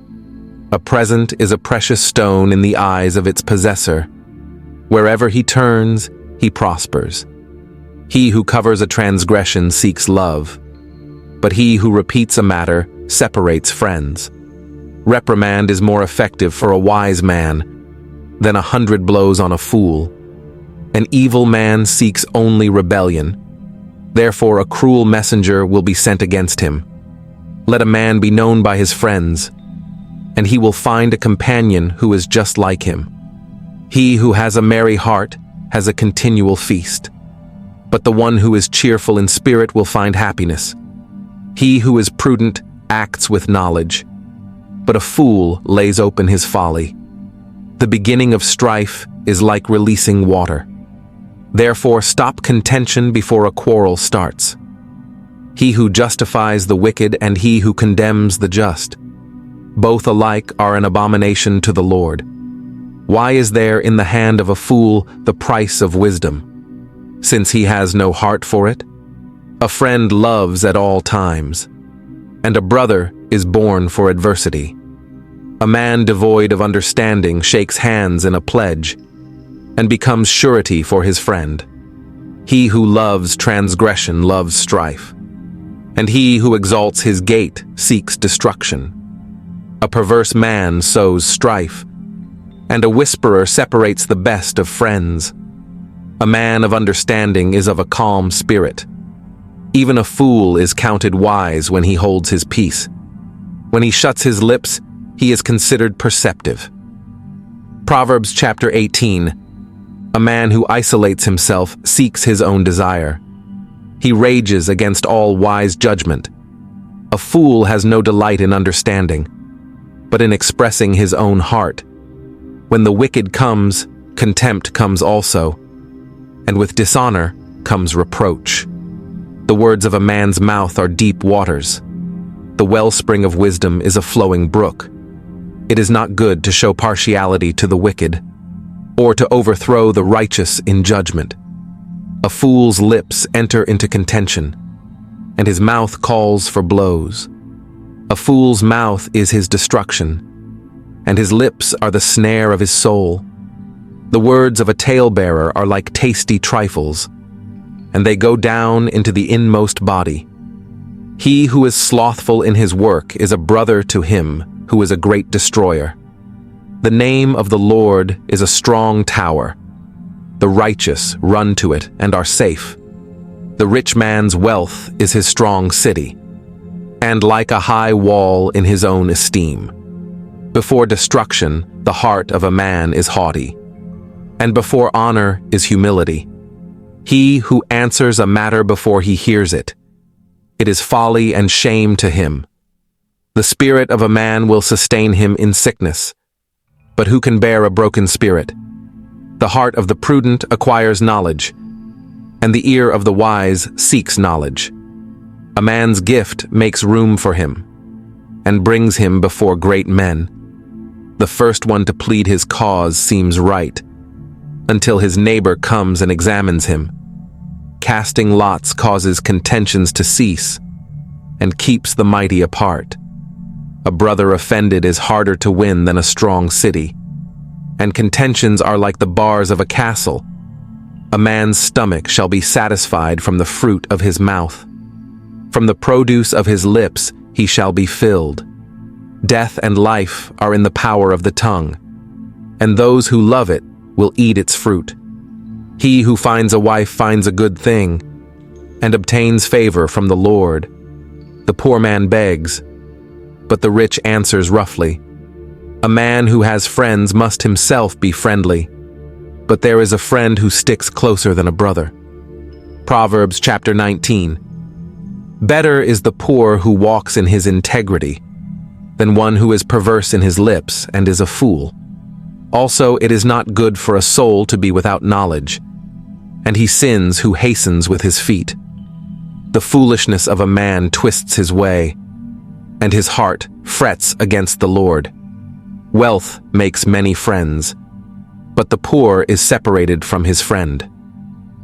A present is a precious stone in the eyes of its possessor. Wherever he turns, he prospers. He who covers a transgression seeks love, but he who repeats a matter separates friends. Reprimand is more effective for a wise man than 100 blows on a fool. An evil man seeks only rebellion. Therefore, a cruel messenger will be sent against him. Let a man be known by his friends, and he will find a companion who is just like him. He who has a merry heart has a continual feast, but the one who is cheerful in spirit will find happiness. He who is prudent acts with knowledge, but a fool lays open his folly. The beginning of strife is like releasing water. Therefore, stop contention before a quarrel starts. He who justifies the wicked and he who condemns the just, both alike are an abomination to the Lord. Why is there in the hand of a fool the price of wisdom, since he has no heart for it? A friend loves at all times, and a brother is born for adversity. A man devoid of understanding shakes hands in a pledge and becomes surety for his friend. He who loves transgression loves strife, and he who exalts his gate seeks destruction. A perverse man sows strife, and a whisperer separates the best of friends. A man of understanding is of a calm spirit. Even a fool is counted wise when he holds his peace. When he shuts his lips, he is considered perceptive. Proverbs chapter 18. A man who isolates himself seeks his own desire. He rages against all wise judgment. A fool has no delight in understanding, but in expressing his own heart. When the wicked comes, contempt comes also, and with dishonor comes reproach. The words of a man's mouth are deep waters. The wellspring of wisdom is a flowing brook. It is not good to show partiality to the wicked, or to overthrow the righteous in judgment. A fool's lips enter into contention, and his mouth calls for blows. A fool's mouth is his destruction, and his lips are the snare of his soul. The words of a talebearer are like tasty trifles, and they go down into the inmost body. He who is slothful in his work is a brother to him who is a great destroyer. The name of the Lord is a strong tower. The righteous run to it and are safe. The rich man's wealth is his strong city, and like a high wall in his own esteem. Before destruction, the heart of a man is haughty, and before honor is humility. He who answers a matter before he hears it, it is folly and shame to him. The spirit of a man will sustain him in sickness, but who can bear a broken spirit? The heart of the prudent acquires knowledge, and the ear of the wise seeks knowledge. A man's gift makes room for him, and brings him before great men. The first one to plead his cause seems right, until his neighbor comes and examines him. Casting lots causes contentions to cease, and keeps the mighty apart. A brother offended is harder to win than a strong city, and contentions are like the bars of a castle. A man's stomach shall be satisfied from the fruit of his mouth. From the produce of his lips he shall be filled. Death and life are in the power of the tongue, and those who love it will eat its fruit. He who finds a wife finds a good thing, and obtains favor from the Lord. The poor man begs, but the rich answers roughly. A man who has friends must himself be friendly, but there is a friend who sticks closer than a brother. Proverbs chapter 19. Better is the poor who walks in his integrity than one who is perverse in his lips and is a fool. Also, it is not good for a soul to be without knowledge, and he sins who hastens with his feet. The foolishness of a man twists his way, and his heart frets against the Lord. Wealth makes many friends, but the poor is separated from his friend.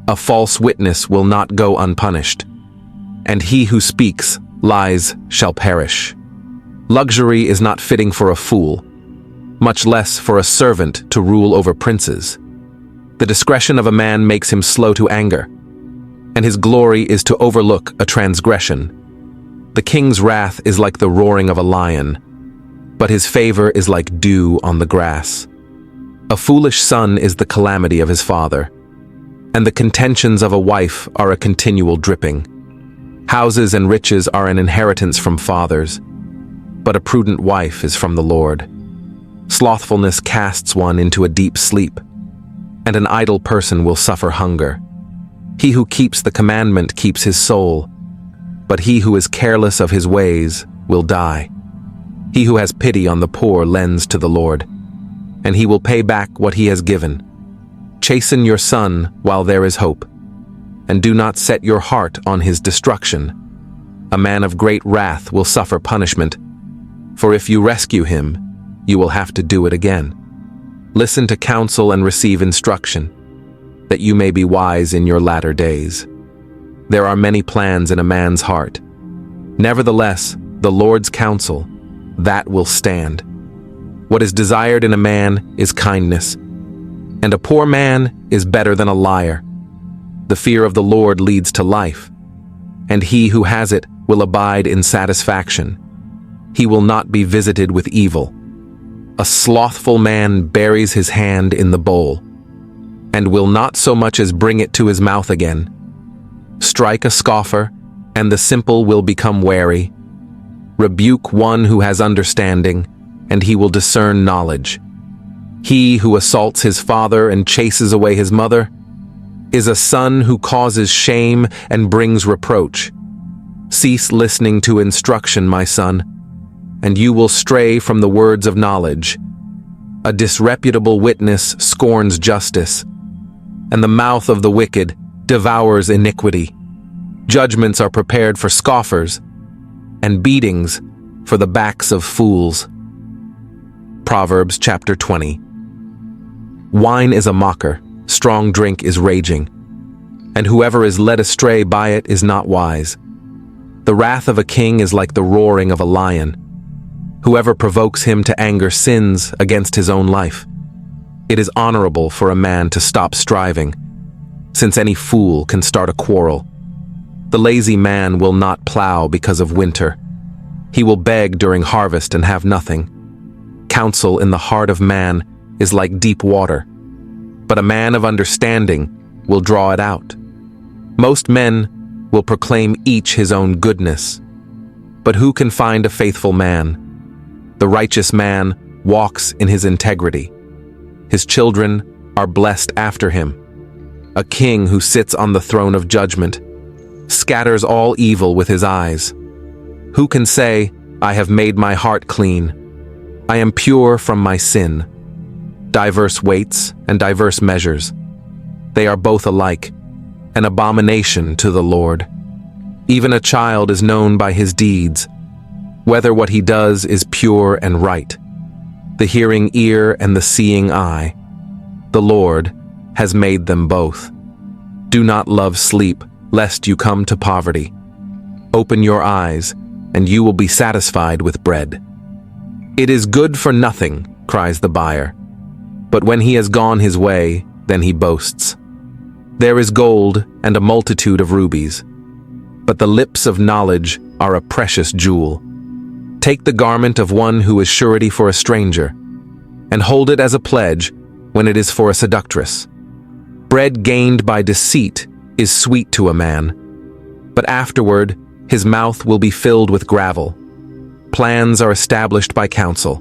A false witness will not go unpunished, and he who speaks lies shall perish. Luxury is not fitting for a fool, much less for a servant to rule over princes. The discretion of a man makes him slow to anger, and his glory is to overlook a transgression. The king's wrath is like the roaring of a lion, but his favor is like dew on the grass. A foolish son is the calamity of his father, and the contentions of a wife are a continual dripping. Houses and riches are an inheritance from fathers, but a prudent wife is from the Lord. Slothfulness casts one into a deep sleep, and an idle person will suffer hunger. He who keeps the commandment keeps his soul, but he who is careless of his ways will die. He who has pity on the poor lends to the Lord, and he will pay back what he has given. Chasten your son while there is hope, and do not set your heart on his destruction. A man of great wrath will suffer punishment, for if you rescue him, you will have to do it again. Listen to counsel and receive instruction, that you may be wise in your latter days. There are many plans in a man's heart. Nevertheless, the Lord's counsel, that will stand. What is desired in a man is kindness, and a poor man is better than a liar. The fear of the Lord leads to life, and he who has it will abide in satisfaction. He will not be visited with evil. A slothful man buries his hand in the bowl, and will not so much as bring it to his mouth again. Strike a scoffer, and the simple will become wary. Rebuke one who has understanding, and he will discern knowledge. He who assaults his father and chases away his mother is a son who causes shame and brings reproach. Cease listening to instruction, my son, and you will stray from the words of knowledge. A disreputable witness scorns justice, and the mouth of the wicked devours iniquity. Judgments are prepared for scoffers, and beatings for the backs of fools. Proverbs chapter 20. Wine is a mocker, strong drink is raging, and whoever is led astray by it is not wise. The wrath of a king is like the roaring of a lion. Whoever provokes him to anger sins against his own life. It is honorable for a man to stop striving, since any fool can start a quarrel. The lazy man will not plow because of winter. He will beg during harvest and have nothing. Counsel in the heart of man is like deep water, but a man of understanding will draw it out. Most men will proclaim each his own goodness, but who can find a faithful man? The righteous man walks in his integrity. His children are blessed after him. A king who sits on the throne of judgment scatters all evil with his eyes. Who can say, I have made my heart clean? I am pure from my sin. Diverse weights and diverse measures. They are both alike, an abomination to the Lord. Even a child is known by his deeds, whether what he does is pure and right. The hearing ear and the seeing eye. The Lord has made them both. Do not love sleep, lest you come to poverty. Open your eyes, and you will be satisfied with bread. It is good for nothing, cries the buyer, but when he has gone his way, then he boasts. There is gold and a multitude of rubies, but the lips of knowledge are a precious jewel. Take the garment of one who is surety for a stranger, and hold it as a pledge when it is for a seductress. Bread gained by deceit is sweet to a man, but afterward his mouth will be filled with gravel. Plans are established by counsel.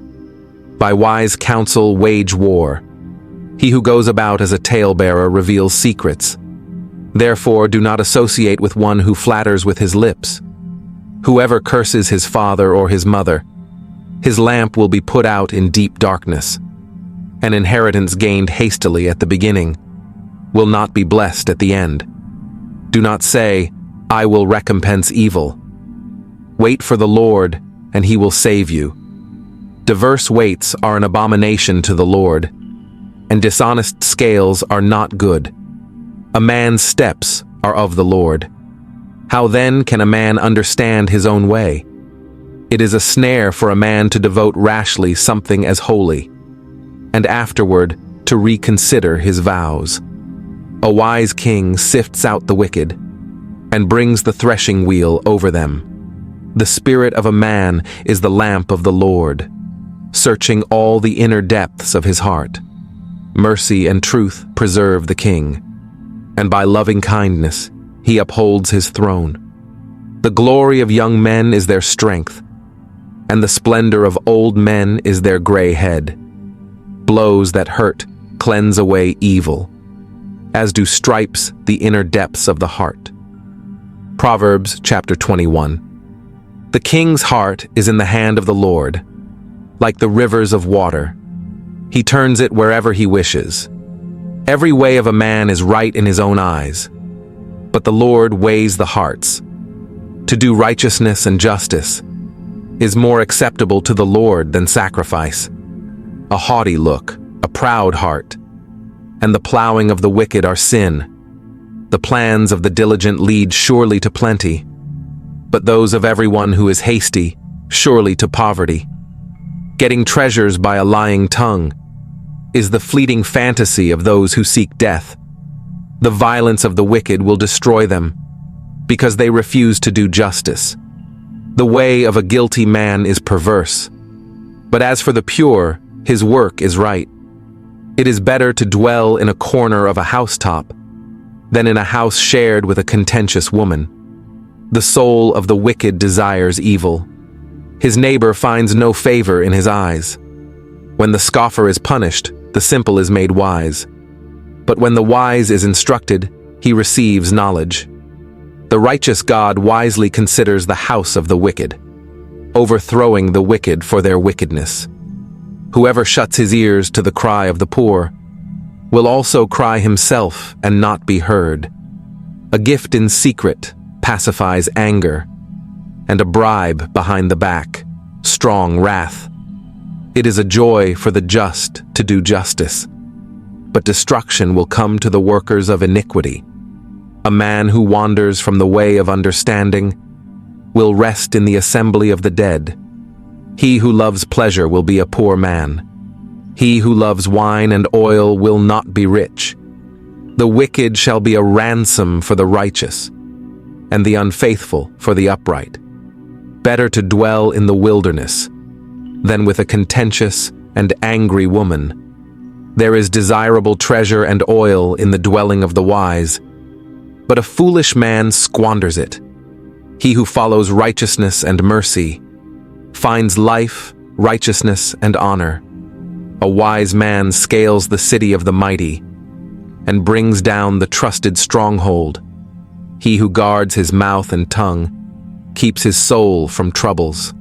By wise counsel wage war. He who goes about as a talebearer reveals secrets. Therefore do not associate with one who flatters with his lips. Whoever curses his father or his mother, his lamp will be put out in deep darkness. An inheritance gained hastily at the beginning will not be blessed at the end. Do not say, I will recompense evil. Wait for the Lord, and he will save you. Diverse weights are an abomination to the Lord, and dishonest scales are not good. A man's steps are of the Lord. How then can a man understand his own way? It is a snare for a man to devote rashly something as holy, and afterward to reconsider his vows. A wise king sifts out the wicked, and brings the threshing wheel over them. The spirit of a man is the lamp of the Lord, searching all the inner depths of his heart. Mercy and truth preserve the king, and by loving kindness he upholds his throne. The glory of young men is their strength, and the splendor of old men is their gray head. Blows that hurt cleanse away evil, as do stripes the inner depths of the heart. Proverbs chapter 21. The king's heart is in the hand of the Lord, like the rivers of water. He turns it wherever he wishes. Every way of a man is right in his own eyes, but the Lord weighs the hearts. To do righteousness and justice is more acceptable to the Lord than sacrifice. A haughty look, a proud heart, and the plowing of the wicked are sin. The plans of the diligent lead surely to plenty, but those of everyone who is hasty surely to poverty. Getting treasures by a lying tongue is the fleeting fantasy of those who seek death. The violence of the wicked will destroy them, because they refuse to do justice. The way of a guilty man is perverse, but as for the pure, his work is right. It is better to dwell in a corner of a housetop than in a house shared with a contentious woman. The soul of the wicked desires evil. His neighbor finds no favor in his eyes. When the scoffer is punished, the simple is made wise. But when the wise is instructed, he receives knowledge. The righteous God wisely considers the house of the wicked, overthrowing the wicked for their wickedness. Whoever shuts his ears to the cry of the poor will also cry himself and not be heard. A gift in secret pacifies anger, and a bribe behind the back, strong wrath. It is a joy for the just to do justice, but destruction will come to the workers of iniquity. A man who wanders from the way of understanding will rest in the assembly of the dead. He who loves pleasure will be a poor man. He who loves wine and oil will not be rich. The wicked shall be a ransom for the righteous, and the unfaithful for the upright. Better to dwell in the wilderness than with a contentious and angry woman. There is desirable treasure and oil in the dwelling of the wise, but a foolish man squanders it. He who follows righteousness and mercy finds life, righteousness, and honor. A wise man scales the city of the mighty and brings down the trusted stronghold. He who guards his mouth and tongue keeps his soul from troubles.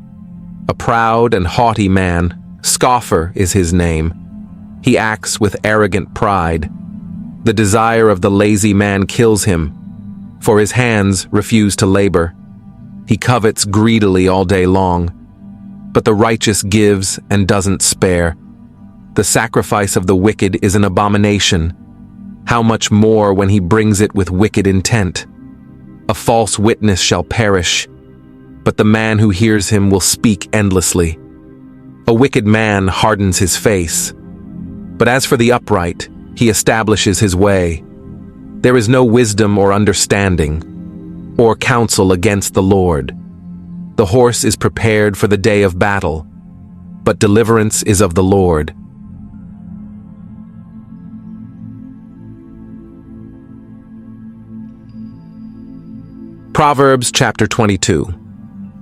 A proud and haughty man, scoffer is his name. He acts with arrogant pride. The desire of the lazy man kills him, for his hands refuse to labor. He covets greedily all day long, but the righteous gives and doesn't spare. The sacrifice of the wicked is an abomination. How much more when he brings it with wicked intent? A false witness shall perish, but the man who hears him will speak endlessly. A wicked man hardens his face, but as for the upright, he establishes his way. There is no wisdom or understanding, or counsel against the Lord. The horse is prepared for the day of battle, but deliverance is of the Lord. Proverbs chapter 22.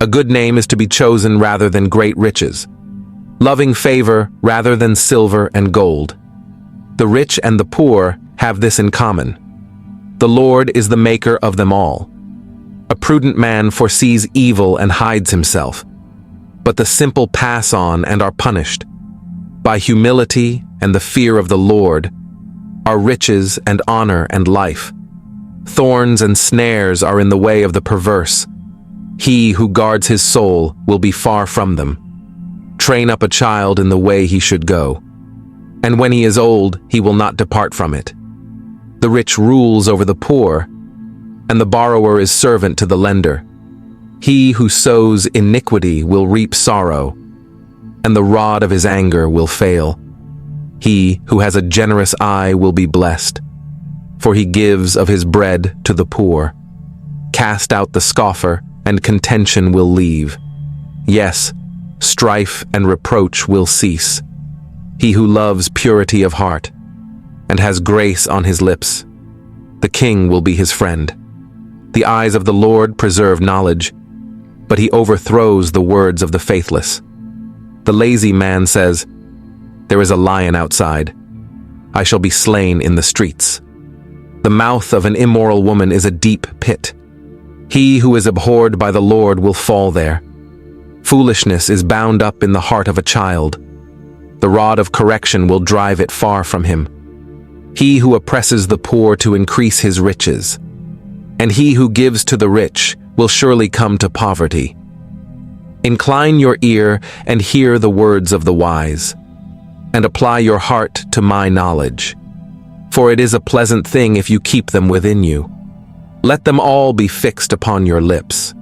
A good name is to be chosen rather than great riches, loving favor rather than silver and gold. The rich and the poor have this in common: the Lord is the maker of them all. A prudent man foresees evil and hides himself, but the simple pass on and are punished. By humility and the fear of the Lord are riches and honor and life. Thorns and snares are in the way of the perverse. He who guards his soul will be far from them. Train up a child in the way he should go, and when he is old, he will not depart from it. The rich rules over the poor, and the borrower is servant to the lender. He who sows iniquity will reap sorrow, and the rod of his anger will fail. He who has a generous eye will be blessed, for he gives of his bread to the poor. Cast out the scoffer, and contention will leave. Yes, strife and reproach will cease. He who loves purity of heart, and has grace on his lips, the king will be his friend. The eyes of the Lord preserve knowledge, but he overthrows the words of the faithless. The lazy man says, "There is a lion outside. I shall be slain in the streets." The mouth of an immoral woman is a deep pit. He who is abhorred by the Lord will fall there. Foolishness is bound up in the heart of a child. The rod of correction will drive it far from him. He who oppresses the poor to increase his riches, and he who gives to the rich will surely come to poverty. Incline your ear and hear the words of the wise, and apply your heart to my knowledge. For it is a pleasant thing if you keep them within you. Let them all be fixed upon your lips,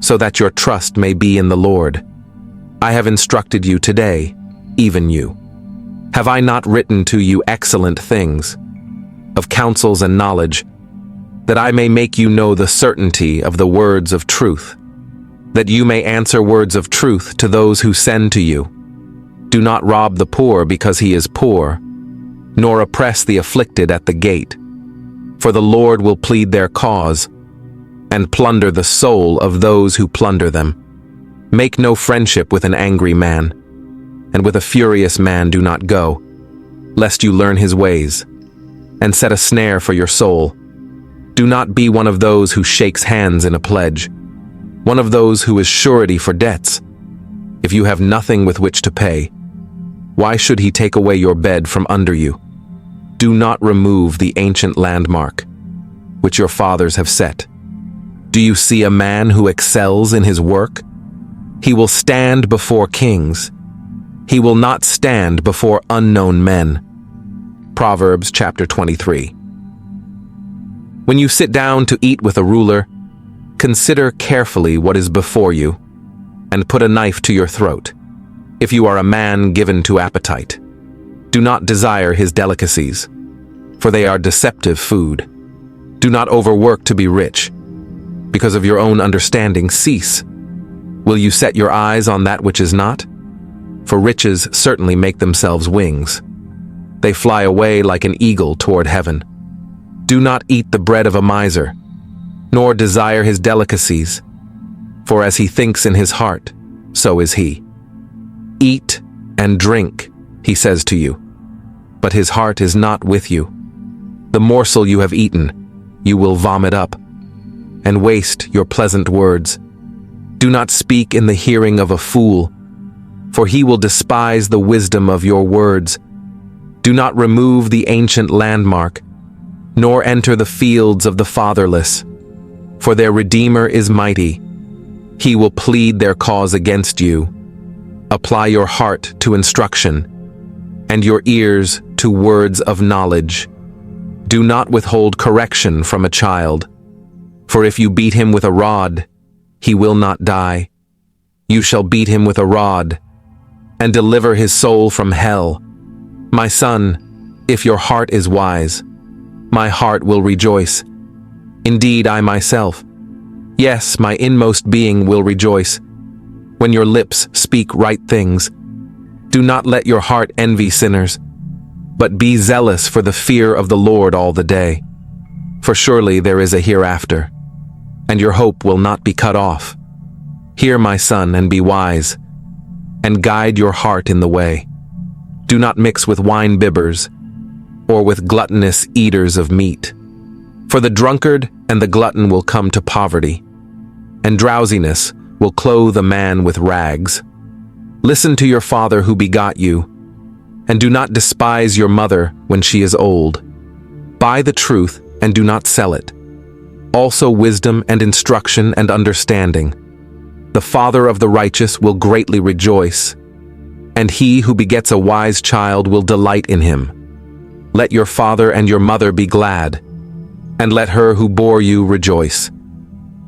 so that your trust may be in the Lord. I have instructed you today, even you. Have I not written to you excellent things, of counsels and knowledge, that I may make you know the certainty of the words of truth, that you may answer words of truth to those who send to you? Do not rob the poor because he is poor, nor oppress the afflicted at the gate. For the Lord will plead their cause, and plunder the soul of those who plunder them. Make no friendship with an angry man, and with a furious man do not go, lest you learn his ways, and set a snare for your soul. Do not be one of those who shakes hands in a pledge, one of those who is surety for debts. If you have nothing with which to pay, why should he take away your bed from under you? Do not remove the ancient landmark, which your fathers have set. Do you see a man who excels in his work? He will stand before kings. He will not stand before unknown men. Proverbs chapter 23. When you sit down to eat with a ruler, consider carefully what is before you, and put a knife to your throat. If you are a man given to appetite, do not desire his delicacies, for they are deceptive food. Do not overwork to be rich. Because of your own understanding, cease. Will you set your eyes on that which is not? For riches certainly make themselves wings. They fly away like an eagle toward heaven. Do not eat the bread of a miser, nor desire his delicacies, for as he thinks in his heart, so is he. Eat and drink, he says to you, but his heart is not with you. The morsel you have eaten, you will vomit up, and waste your pleasant words. Do not speak in the hearing of a fool, for he will despise the wisdom of your words. Do not remove the ancient landmark, nor enter the fields of the fatherless, for their Redeemer is mighty. He will plead their cause against you. Apply your heart to instruction, and your ears to words of knowledge. Do not withhold correction from a child, for if you beat him with a rod, he will not die. You shall beat him with a rod, and deliver his soul from hell. My son, if your heart is wise, my heart will rejoice. Indeed, I myself, yes, my inmost being will rejoice, when your lips speak right things. Do not let your heart envy sinners, but be zealous for the fear of the Lord all the day. For surely there is a hereafter, and your hope will not be cut off. Hear, my son, and be wise, and guide your heart in the way. Do not mix with wine bibbers, or with gluttonous eaters of meat. For the drunkard and the glutton will come to poverty, and drowsiness will clothe a man with rags. Listen to your father who begot you, and do not despise your mother when she is old. Buy the truth and do not sell it. Also wisdom and instruction and understanding. The father of the righteous will greatly rejoice, and he who begets a wise child will delight in him. Let your father and your mother be glad, and let her who bore you rejoice.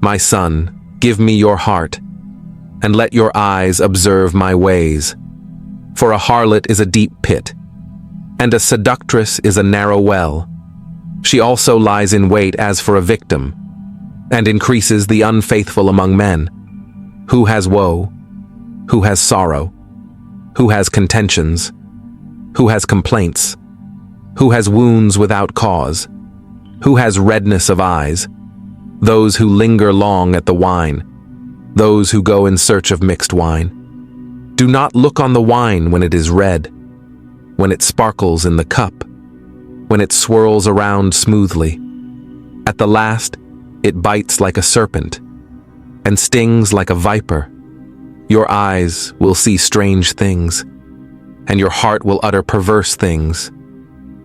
My son, give me your heart, and let your eyes observe my ways. For a harlot is a deep pit, and a seductress is a narrow well. She also lies in wait as for a victim, and increases the unfaithful among men. Who has woe? Who has sorrow? Who has contentions? Who has complaints? Who has wounds without cause? Who has redness of eyes? Those who linger long at the wine, those who go in search of mixed wine. Do not look on the wine when it is red, when it sparkles in the cup, when it swirls around smoothly. At the last, it bites like a serpent and stings like a viper. Your eyes will see strange things, and your heart will utter perverse things.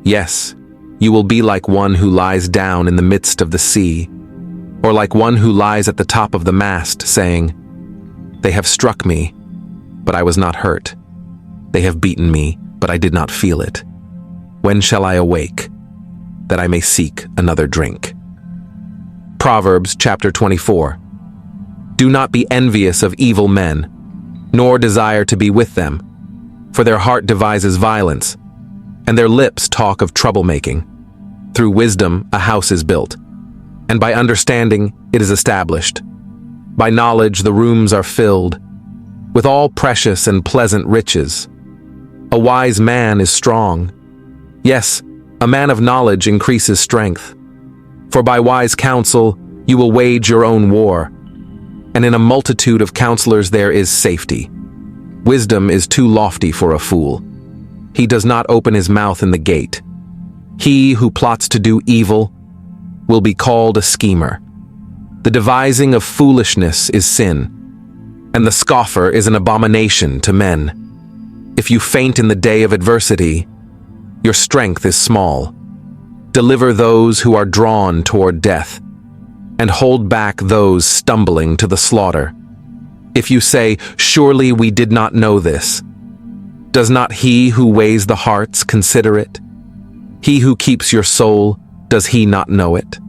Yes, you will be like one who lies down in the midst of the sea, or like one who lies at the top of the mast, saying, "They have struck me, but I was not hurt. They have beaten me, but I did not feel it. When shall I awake, that I may seek another drink?" Proverbs chapter 24. Do not be envious of evil men, nor desire to be with them, for their heart devises violence, and their lips talk of troublemaking. Through wisdom a house is built, and by understanding it is established. By knowledge the rooms are filled, with all precious and pleasant riches. A wise man is strong. Yes, a man of knowledge increases strength. For by wise counsel you will wage your own war, and in a multitude of counselors there is safety. Wisdom is too lofty for a fool. He does not open his mouth in the gate. He who plots to do evil will be called a schemer. The devising of foolishness is sin, and the scoffer is an abomination to men. If you faint in the day of adversity, your strength is small. Deliver those who are drawn toward death, and hold back those stumbling to the slaughter. If you say, "Surely we did not know this," does not he who weighs the hearts consider it? He who keeps your soul, does he not know it?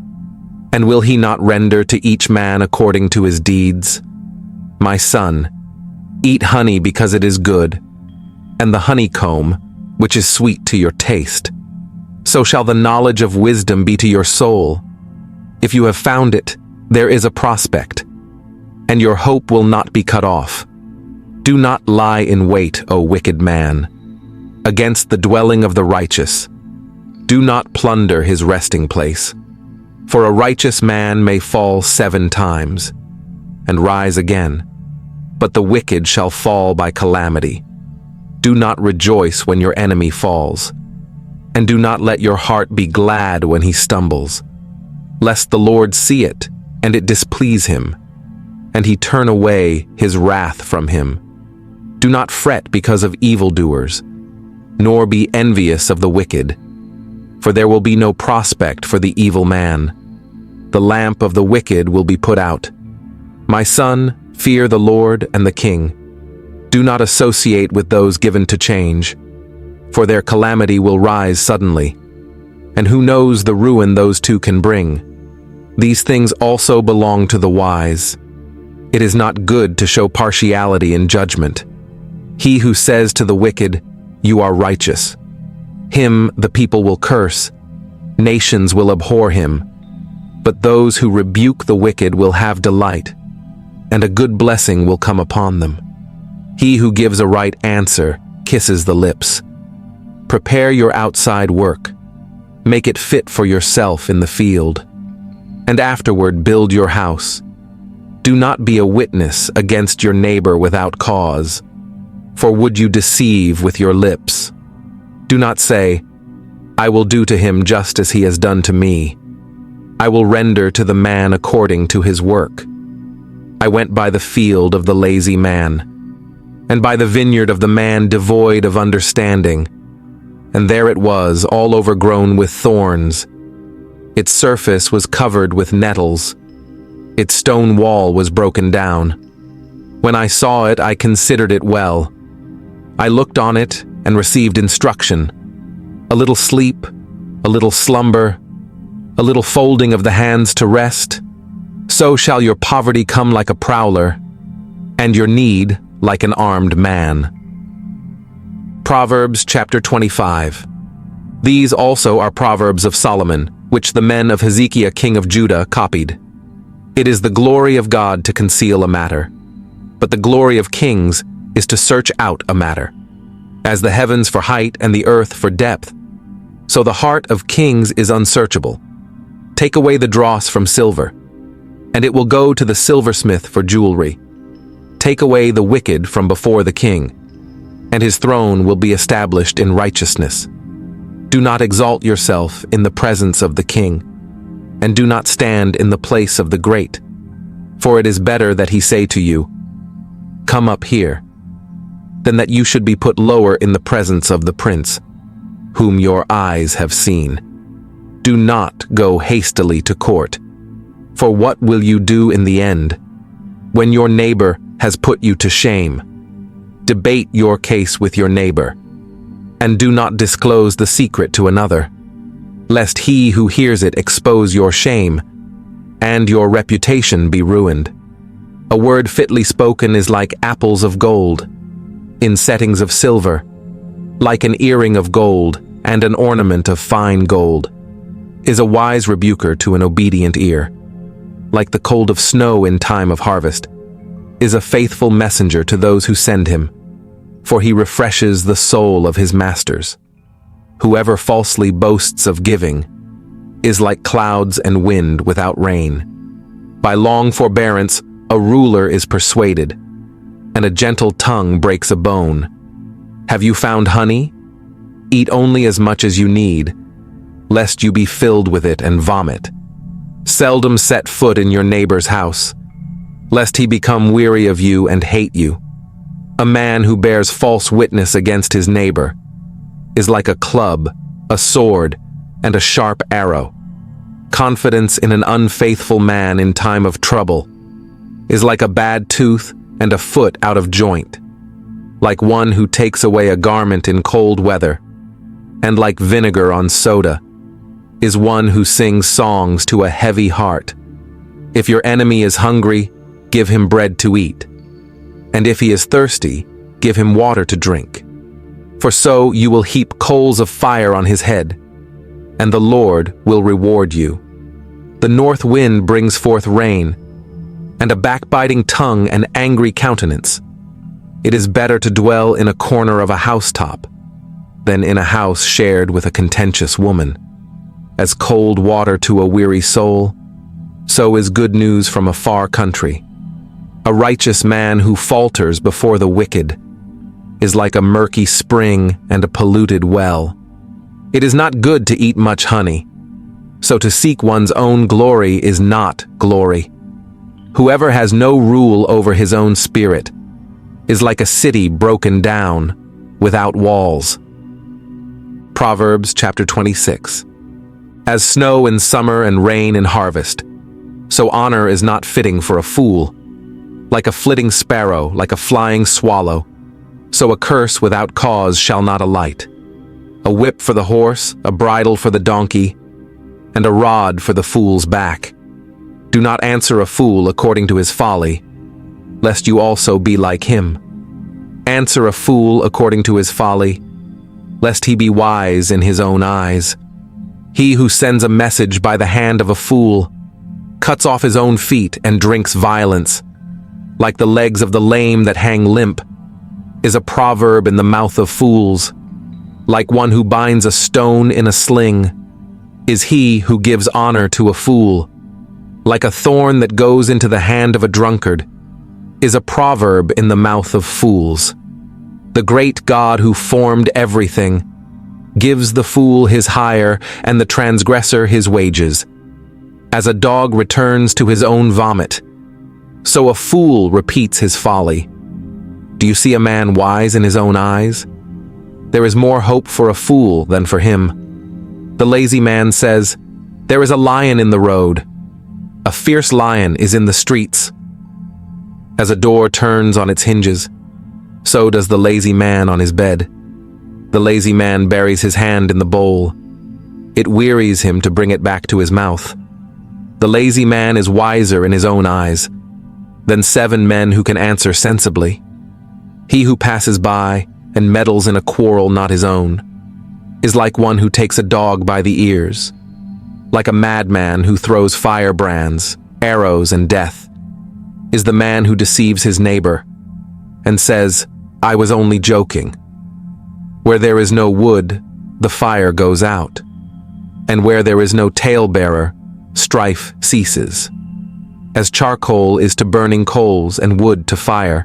And will he not render to each man according to his deeds? My son, eat honey because it is good, and the honeycomb, which is sweet to your taste. So shall the knowledge of wisdom be to your soul. If you have found it, there is a prospect, and your hope will not be cut off. Do not lie in wait, O wicked man, against the dwelling of the righteous. Do not plunder his resting place. For a righteous man may fall 7 times, and rise again, but the wicked shall fall by calamity. Do not rejoice when your enemy falls, and do not let your heart be glad when he stumbles, lest the Lord see it, and it displease him, and he turn away his wrath from him. Do not fret because of evildoers, nor be envious of the wicked, for there will be no prospect for the evil man. The lamp of the wicked will be put out. My son, fear the Lord and the king. Do not associate with those given to change, for their calamity will rise suddenly, and who knows the ruin those two can bring. These things also belong to the wise. It is not good to show partiality in judgment. He who says to the wicked, "You are righteous," him the people will curse, nations will abhor him. But those who rebuke the wicked will have delight, and a good blessing will come upon them. He who gives a right answer kisses the lips. Prepare your outside work. Make it fit for yourself in the field, and afterward build your house. Do not be a witness against your neighbor without cause, for would you deceive with your lips? Do not say, "I will do to him just as he has done to me. I will render to the man according to his work." I went by the field of the lazy man, and by the vineyard of the man devoid of understanding, and there it was, all overgrown with thorns. Its surface was covered with nettles. Its stone wall was broken down. When I saw it, I considered it well. I looked on it and received instruction. A little sleep, a little slumber, a little folding of the hands to rest, so shall your poverty come like a prowler, and your need like an armed man. Proverbs chapter 25. These also are Proverbs of Solomon, which the men of Hezekiah king of Judah copied. It is the glory of God to conceal a matter, but the glory of kings is to search out a matter. As the heavens for height and the earth for depth, so the heart of kings is unsearchable. Take away the dross from silver, and it will go to the silversmith for jewelry. Take away the wicked from before the king, and his throne will be established in righteousness. Do not exalt yourself in the presence of the king, and do not stand in the place of the great, for it is better that he say to you, "Come up here," than that you should be put lower in the presence of the prince, whom your eyes have seen. Do not go hastily to court, for what will you do in the end, when your neighbor has put you to shame? Debate your case with your neighbor, and do not disclose the secret to another, lest he who hears it expose your shame, and your reputation be ruined. A word fitly spoken is like apples of gold, in settings of silver, like an earring of gold and an ornament of fine gold, is a wise rebuker to an obedient ear. Like the cold of snow in time of harvest, is a faithful messenger to those who send him, for he refreshes the soul of his masters. Whoever falsely boasts of giving is like clouds and wind without rain. By long forbearance, a ruler is persuaded, and a gentle tongue breaks a bone. Have you found honey? Eat only as much as you need, lest you be filled with it and vomit. Seldom set foot in your neighbor's house, lest he become weary of you and hate you. A man who bears false witness against his neighbor is like a club, a sword, and a sharp arrow. Confidence in an unfaithful man in time of trouble is like a bad tooth and a foot out of joint, like one who takes away a garment in cold weather, and like vinegar on soda is one who sings songs to a heavy heart. If your enemy is hungry, give him bread to eat, and if he is thirsty, give him water to drink. For so you will heap coals of fire on his head, and the Lord will reward you. The north wind brings forth rain, and a backbiting tongue and angry countenance. It is better to dwell in a corner of a housetop than in a house shared with a contentious woman. As cold water to a weary soul, so is good news from a far country. A righteous man who falters before the wicked is like a murky spring and a polluted well. It is not good to eat much honey, so to seek one's own glory is not glory. Whoever has no rule over his own spirit is like a city broken down, without walls. Proverbs chapter 26. As snow in summer and rain in harvest, so honor is not fitting for a fool. Like a flitting sparrow, like a flying swallow, so a curse without cause shall not alight. A whip for the horse, a bridle for the donkey, and a rod for the fool's back. Do not answer a fool according to his folly, lest you also be like him. Answer a fool according to his folly, lest he be wise in his own eyes. He who sends a message by the hand of a fool cuts off his own feet and drinks violence. Like the legs of the lame that hang limp is a proverb in the mouth of fools. Like one who binds a stone in a sling is he who gives honor to a fool. Like a thorn that goes into the hand of a drunkard is a proverb in the mouth of fools. The great God who formed everything gives the fool his hire and the transgressor his wages. As a dog returns to his own vomit, so a fool repeats his folly. Do you see a man wise in his own eyes? There is more hope for a fool than for him. The lazy man says, "There is a lion in the road. A fierce lion is in the streets." As a door turns on its hinges, so does the lazy man on his bed. The lazy man buries his hand in the bowl. It wearies him to bring it back to his mouth. The lazy man is wiser in his own eyes than 7 men who can answer sensibly. He who passes by and meddles in a quarrel not his own is like one who takes a dog by the ears, like a madman who throws firebrands, arrows, and death, is the man who deceives his neighbor and says, "I was only joking." Where there is no wood, the fire goes out, and where there is no talebearer, strife ceases. As charcoal is to burning coals and wood to fire,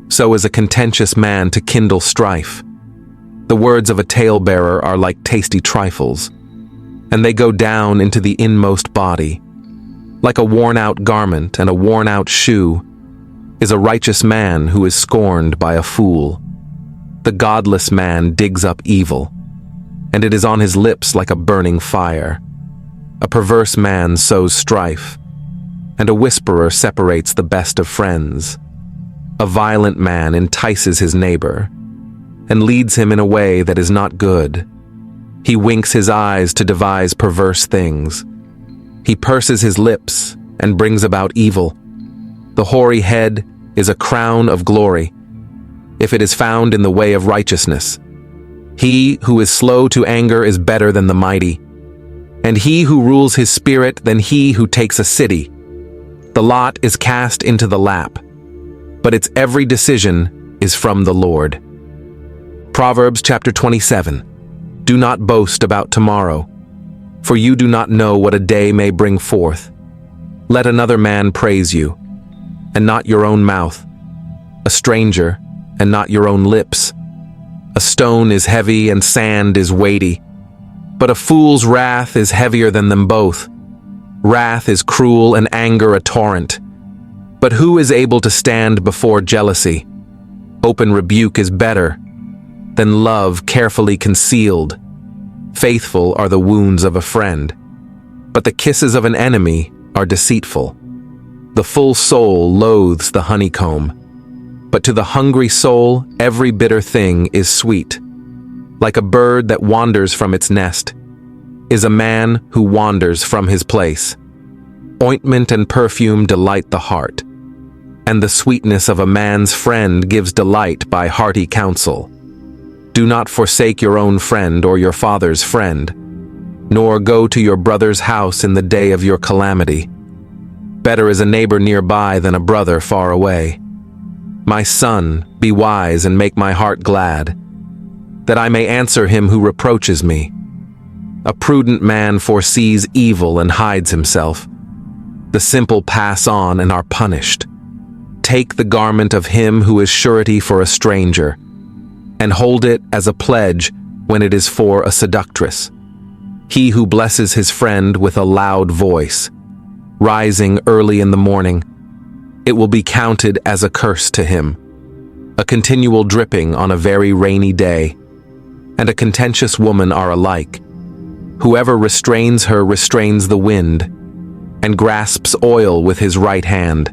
so is a contentious man to kindle strife. The words of a talebearer are like tasty trifles, and they go down into the inmost body. Like a worn-out garment and a worn-out shoe is a righteous man who is scorned by a fool. The godless man digs up evil, and it is on his lips like a burning fire. A perverse man sows strife, and a whisperer separates the best of friends. A violent man entices his neighbor, and leads him in a way that is not good. He winks his eyes to devise perverse things. He purses his lips and brings about evil. The hoary head is a crown of glory, if it is found in the way of righteousness. He who is slow to anger is better than the mighty, and he who rules his spirit than he who takes a city. The lot is cast into the lap, but its every decision is from the Lord. Proverbs chapter 27. Do not boast about tomorrow, for you do not know what a day may bring forth. Let another man praise you, and not your own mouth, a stranger, and not your own lips. A stone is heavy and sand is weighty, but a fool's wrath is heavier than them both. Wrath is cruel and anger a torrent. But who is able to stand before jealousy? Open rebuke is better than love carefully concealed. Faithful are the wounds of a friend, but the kisses of an enemy are deceitful. The full soul loathes the honeycomb, but to the hungry soul every bitter thing is sweet. Like a bird that wanders from its nest is a man who wanders from his place. Ointment and perfume delight the heart, and the sweetness of a man's friend gives delight by hearty counsel. Do not forsake your own friend or your father's friend, nor go to your brother's house in the day of your calamity. Better is a neighbor nearby than a brother far away. My son, be wise and make my heart glad, that I may answer him who reproaches me. A prudent man foresees evil and hides himself. The simple pass on and are punished. Take the garment of him who is surety for a stranger, and hold it as a pledge when it is for a seductress. He who blesses his friend with a loud voice, rising early in the morning, it will be counted as a curse to him, a continual dripping on a very rainy day, and a contentious woman are alike. Whoever restrains her restrains the wind, and grasps oil with his right hand.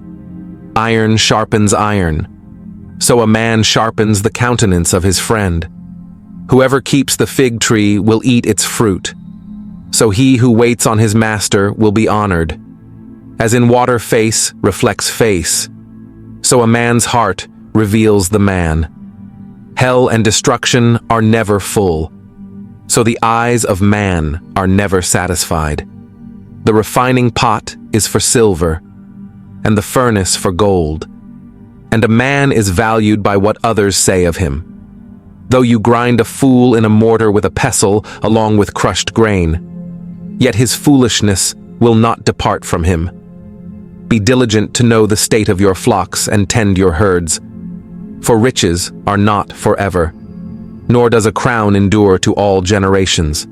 Iron sharpens iron, so a man sharpens the countenance of his friend. Whoever keeps the fig tree will eat its fruit, so he who waits on his master will be honored. As in water face reflects face, so a man's heart reveals the man. Hell and destruction are never full, so the eyes of man are never satisfied. The refining pot is for silver, and the furnace for gold, and a man is valued by what others say of him. Though you grind a fool in a mortar with a pestle along with crushed grain, yet his foolishness will not depart from him. Be diligent to know the state of your flocks and tend your herds, for riches are not forever, nor does a crown endure to all generations.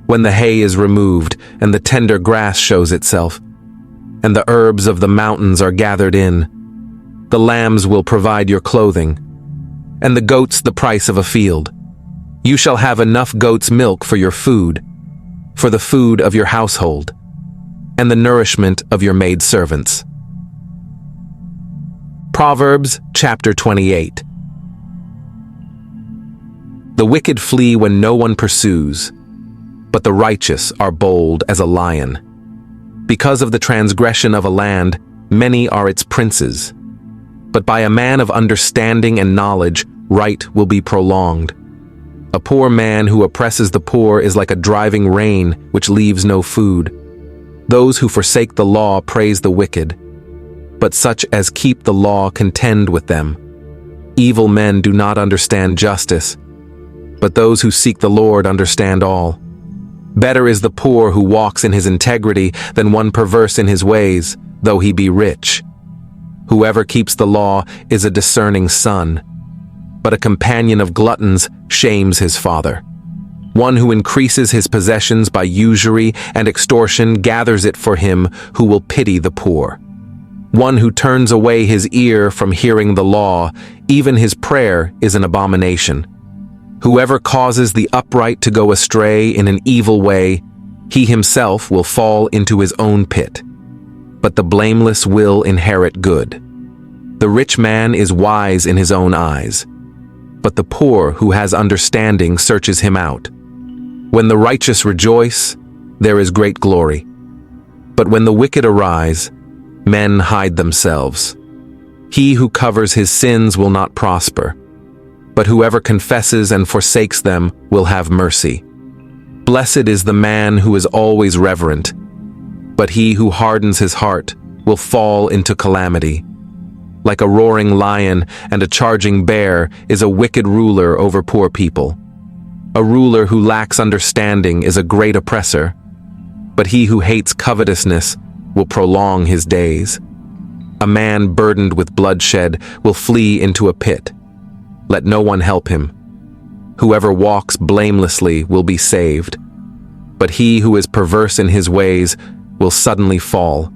When the hay is removed and the tender grass shows itself, and the herbs of the mountains are gathered in, the lambs will provide your clothing, and the goats the price of a field. You shall have enough goat's milk for your food, for the food of your household, and the nourishment of your maidservants. Proverbs chapter 28. The wicked flee when no one pursues, but the righteous are bold as a lion. Because of the transgression of a land, many are its princes. But by a man of understanding and knowledge, right will be prolonged. A poor man who oppresses the poor is like a driving rain which leaves no food. Those who forsake the law praise the wicked, but such as keep the law contend with them. Evil men do not understand justice, but those who seek the Lord understand all. Better is the poor who walks in his integrity than one perverse in his ways, though he be rich. Whoever keeps the law is a discerning son, but a companion of gluttons shames his father. One who increases his possessions by usury and extortion gathers it for him who will pity the poor. One who turns away his ear from hearing the law, even his prayer is an abomination. Whoever causes the upright to go astray in an evil way, he himself will fall into his own pit. But the blameless will inherit good. The rich man is wise in his own eyes, but the poor who has understanding searches him out. When the righteous rejoice, there is great glory. But when the wicked arise, men hide themselves. He who covers his sins will not prosper, but whoever confesses and forsakes them will have mercy. Blessed is the man who is always reverent, but he who hardens his heart will fall into calamity. Like a roaring lion and a charging bear is a wicked ruler over poor people. A ruler who lacks understanding is a great oppressor, but he who hates covetousness will prolong his days. A man burdened with bloodshed will flee into a pit. Let no one help him. Whoever walks blamelessly will be saved, but he who is perverse in his ways will suddenly fall.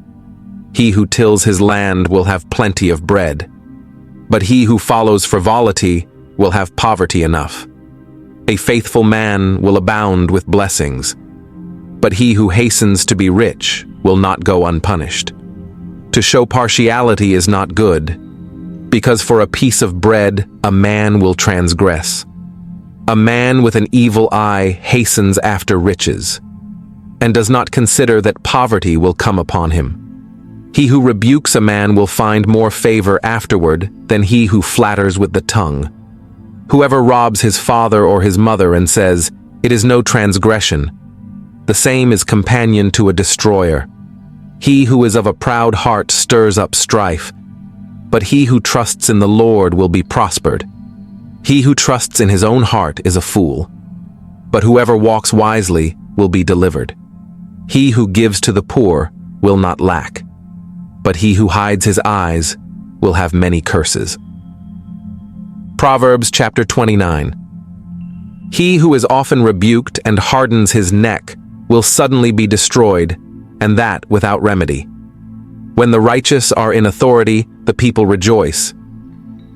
He who tills his land will have plenty of bread, but he who follows frivolity will have poverty enough. A faithful man will abound with blessings, but he who hastens to be rich will not go unpunished. To show partiality is not good, because for a piece of bread a man will transgress. A man with an evil eye hastens after riches, and does not consider that poverty will come upon him. He who rebukes a man will find more favor afterward than he who flatters with the tongue. Whoever robs his father or his mother and says, "It is no transgression," the same is companion to a destroyer. He who is of a proud heart stirs up strife, but he who trusts in the Lord will be prospered. He who trusts in his own heart is a fool, but whoever walks wisely will be delivered. He who gives to the poor will not lack, but he who hides his eyes will have many curses. Proverbs chapter 29. He who is often rebuked and hardens his neck will suddenly be destroyed, and that without remedy. When the righteous are in authority, the people rejoice.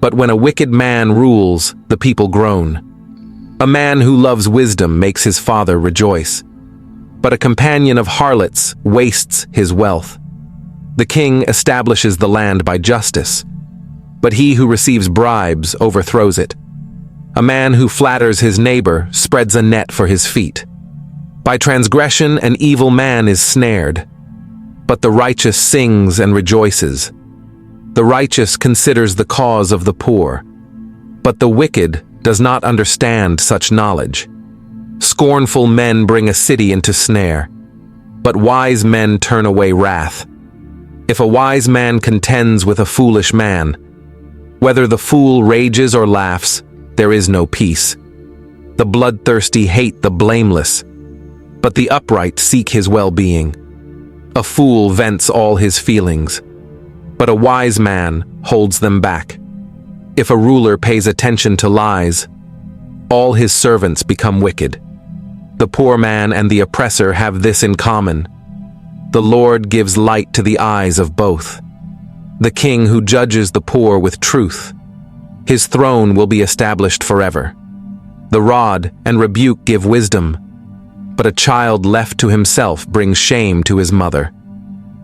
But when a wicked man rules, the people groan. A man who loves wisdom makes his father rejoice, but a companion of harlots wastes his wealth. The king establishes the land by justice, but he who receives bribes overthrows it. A man who flatters his neighbor spreads a net for his feet. By transgression an evil man is snared, but the righteous sings and rejoices. The righteous considers the cause of the poor, but the wicked does not understand such knowledge. Scornful men bring a city into snare, but wise men turn away wrath. If a wise man contends with a foolish man, whether the fool rages or laughs, there is no peace. The bloodthirsty hate the blameless, but the upright seek his well-being. A fool vents all his feelings, but a wise man holds them back. If a ruler pays attention to lies, all his servants become wicked. The poor man and the oppressor have this in common: the Lord gives light to the eyes of both. The king who judges the poor with truth, his throne will be established forever. The rod and rebuke give wisdom, but a child left to himself brings shame to his mother.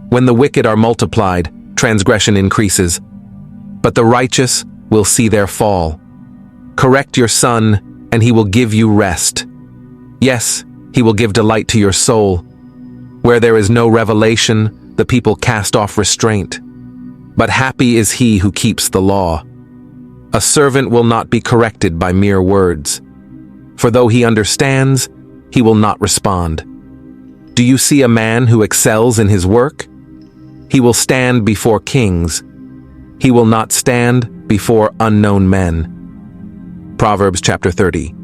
When the wicked are multiplied, transgression increases, but the righteous will see their fall. Correct your son, and he will give you rest. Yes, He will give delight to your soul. Where there is no revelation, the people cast off restraint. But happy is he who keeps the law. A servant will not be corrected by mere words. For though he understands, he will not respond. Do you see a man who excels in his work? He will stand before kings. He will not stand before unknown men. Proverbs chapter 30.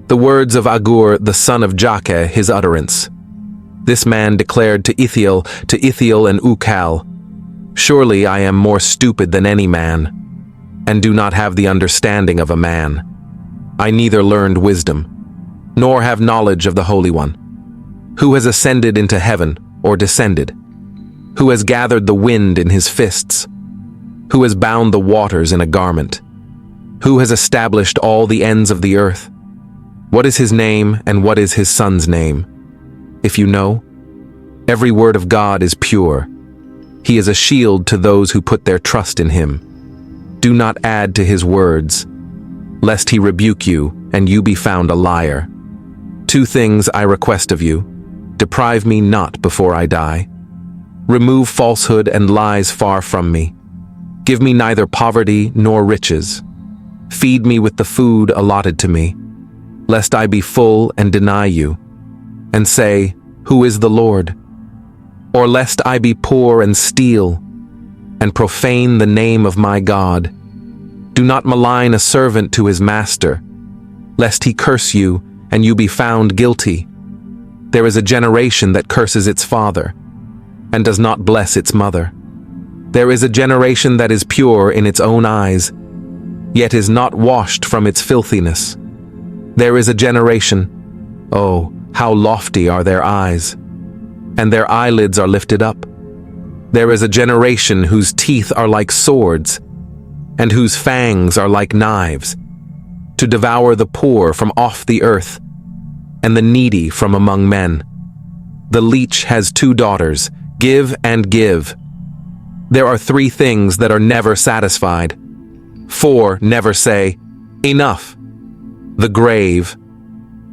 The words of Agur, the son of Jakeh, his utterance. This man declared to Ithiel and Ukal, Surely I am more stupid than any man, and do not have the understanding of a man. I neither learned wisdom, nor have knowledge of the Holy One. Who has ascended into heaven, or descended? Who has gathered the wind in his fists? Who has bound the waters in a garment? Who has established all the ends of the earth? What is his name, and what is his son's name? If you know, every word of God is pure. He is a shield to those who put their trust in him. Do not add to his words, lest he rebuke you, and you be found a liar. 2 things I request of you. Deprive me not before I die. Remove falsehood and lies far from me. Give me neither poverty nor riches. Feed me with the food allotted to me, lest I be full and deny you, and say, Who is the Lord? Or lest I be poor and steal, and profane the name of my God. Do not malign a servant to his master, lest he curse you, and you be found guilty. There is a generation that curses its father, and does not bless its mother. There is a generation that is pure in its own eyes, yet is not washed from its filthiness. There is a generation, oh, how lofty are their eyes, and their eyelids are lifted up. There is a generation whose teeth are like swords, and whose fangs are like knives, to devour the poor from off the earth, and the needy from among men. The leech has 2 daughters, give and give. There are 3 things that are never satisfied. 4 never say, Enough. The grave,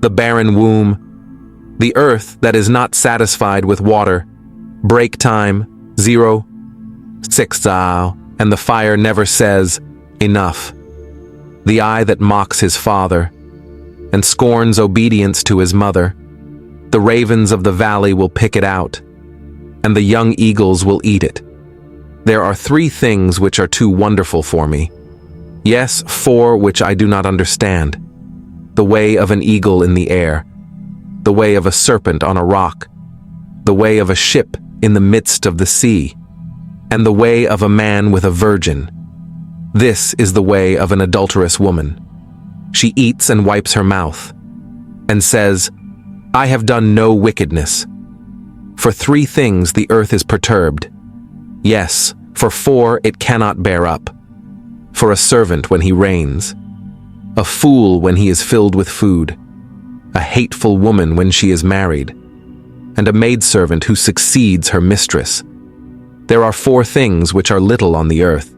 the barren womb, the earth that is not satisfied with water, break time, 0, 6, and the fire never says, Enough. The eye that mocks his father, and scorns obedience to his mother, the ravens of the valley will pick it out, and the young eagles will eat it. There are 3 things which are too wonderful for me. Yes, 4 which I do not understand. The way of an eagle in the air, the way of a serpent on a rock, the way of a ship in the midst of the sea, and the way of a man with a virgin. This is the way of an adulterous woman. She eats and wipes her mouth, and says, I have done no wickedness. For 3 things the earth is perturbed. Yes, for 4 it cannot bear up. For a servant when he reigns, a fool when he is filled with food, a hateful woman when she is married, and a maidservant who succeeds her mistress. There are 4 things which are little on the earth,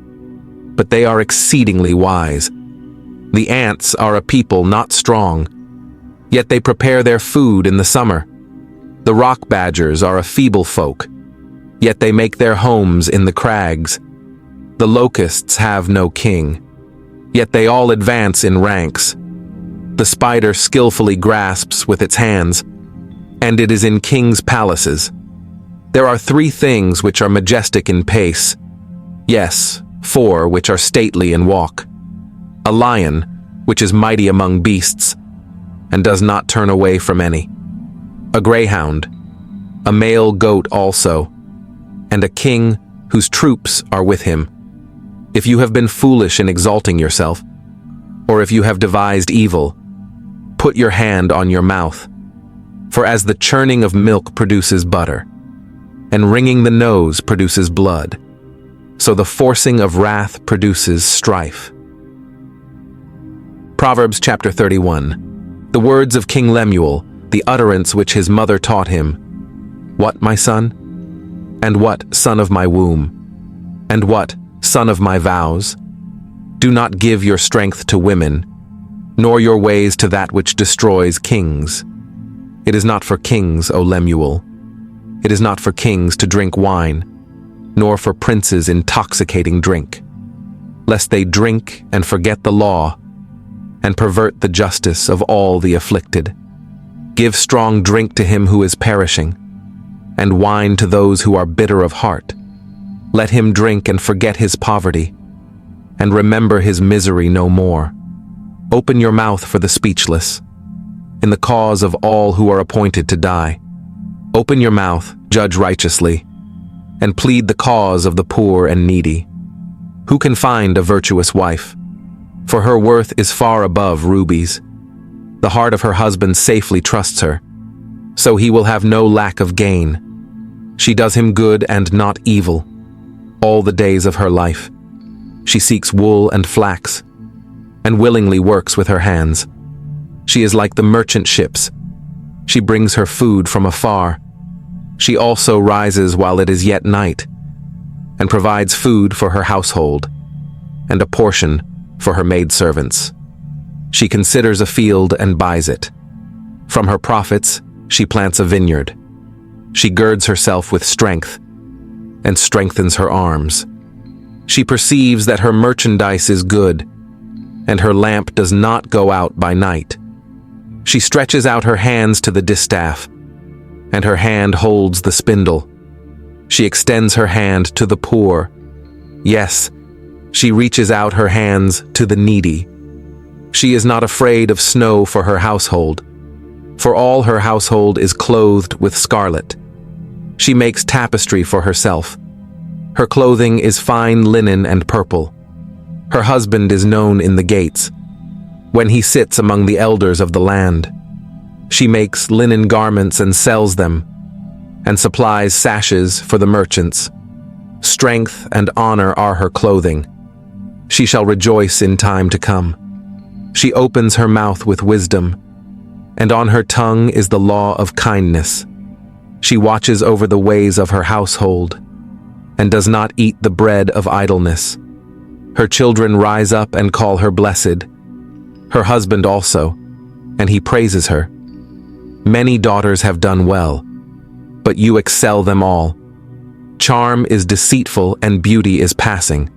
but they are exceedingly wise. The ants are a people not strong, yet they prepare their food in the summer. The rock badgers are a feeble folk, yet they make their homes in the crags. The locusts have no king, yet they all advance in ranks. The spider skillfully grasps with its hands, and it is in kings' palaces. There are 3 things which are majestic in pace, yes, 4 which are stately in walk. A lion, which is mighty among beasts, and does not turn away from any. A greyhound, a male goat also, and a king whose troops are with him. If you have been foolish in exalting yourself, or if you have devised evil, put your hand on your mouth. For as the churning of milk produces butter, and wringing the nose produces blood, so the forcing of wrath produces strife. Proverbs chapter 31. The words of King Lemuel, the utterance which his mother taught him. What, my son? And what, son of my womb? And what, son of my vows? Do not give your strength to women, nor your ways to that which destroys kings. It is not for kings, O Lemuel. It is not for kings to drink wine, nor for princes intoxicating drink, lest they drink and forget the law, and pervert the justice of all the afflicted. Give strong drink to him who is perishing, and wine to those who are bitter of heart. Let him drink and forget his poverty, and remember his misery no more. Open your mouth for the speechless, in the cause of all who are appointed to die. Open your mouth, judge righteously, and plead the cause of the poor and needy. Who can find a virtuous wife? For her worth is far above rubies. The heart of her husband safely trusts her, so he will have no lack of gain. She does him good and not evil, all the days of her life. She seeks wool and flax, and willingly works with her hands. She is like the merchant ships. She brings her food from afar. She also rises while it is yet night, and provides food for her household, and a portion for her maidservants. She considers a field and buys it. From her profits, she plants a vineyard. She girds herself with strength, and strengthens her arms. She perceives that her merchandise is good, and her lamp does not go out by night. She stretches out her hands to the distaff, and her hand holds the spindle. She extends her hand to the poor. Yes, she reaches out her hands to the needy. She is not afraid of snow for her household, for all her household is clothed with scarlet. She makes tapestry for herself. Her clothing is fine linen and purple. Her husband is known in the gates, when he sits among the elders of the land. She makes linen garments and sells them, and supplies sashes for the merchants. Strength and honor are her clothing. She shall rejoice in time to come. She opens her mouth with wisdom, and on her tongue is the law of kindness. She watches over the ways of her household, and does not eat the bread of idleness. Her children rise up and call her blessed, her husband also, and he praises her. Many daughters have done well, but you excel them all. Charm is deceitful and beauty is passing,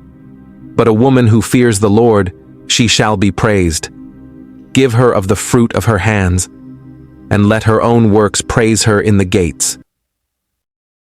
but a woman who fears the Lord, she shall be praised. Give her of the fruit of her hands, and let her own works praise her in the gates.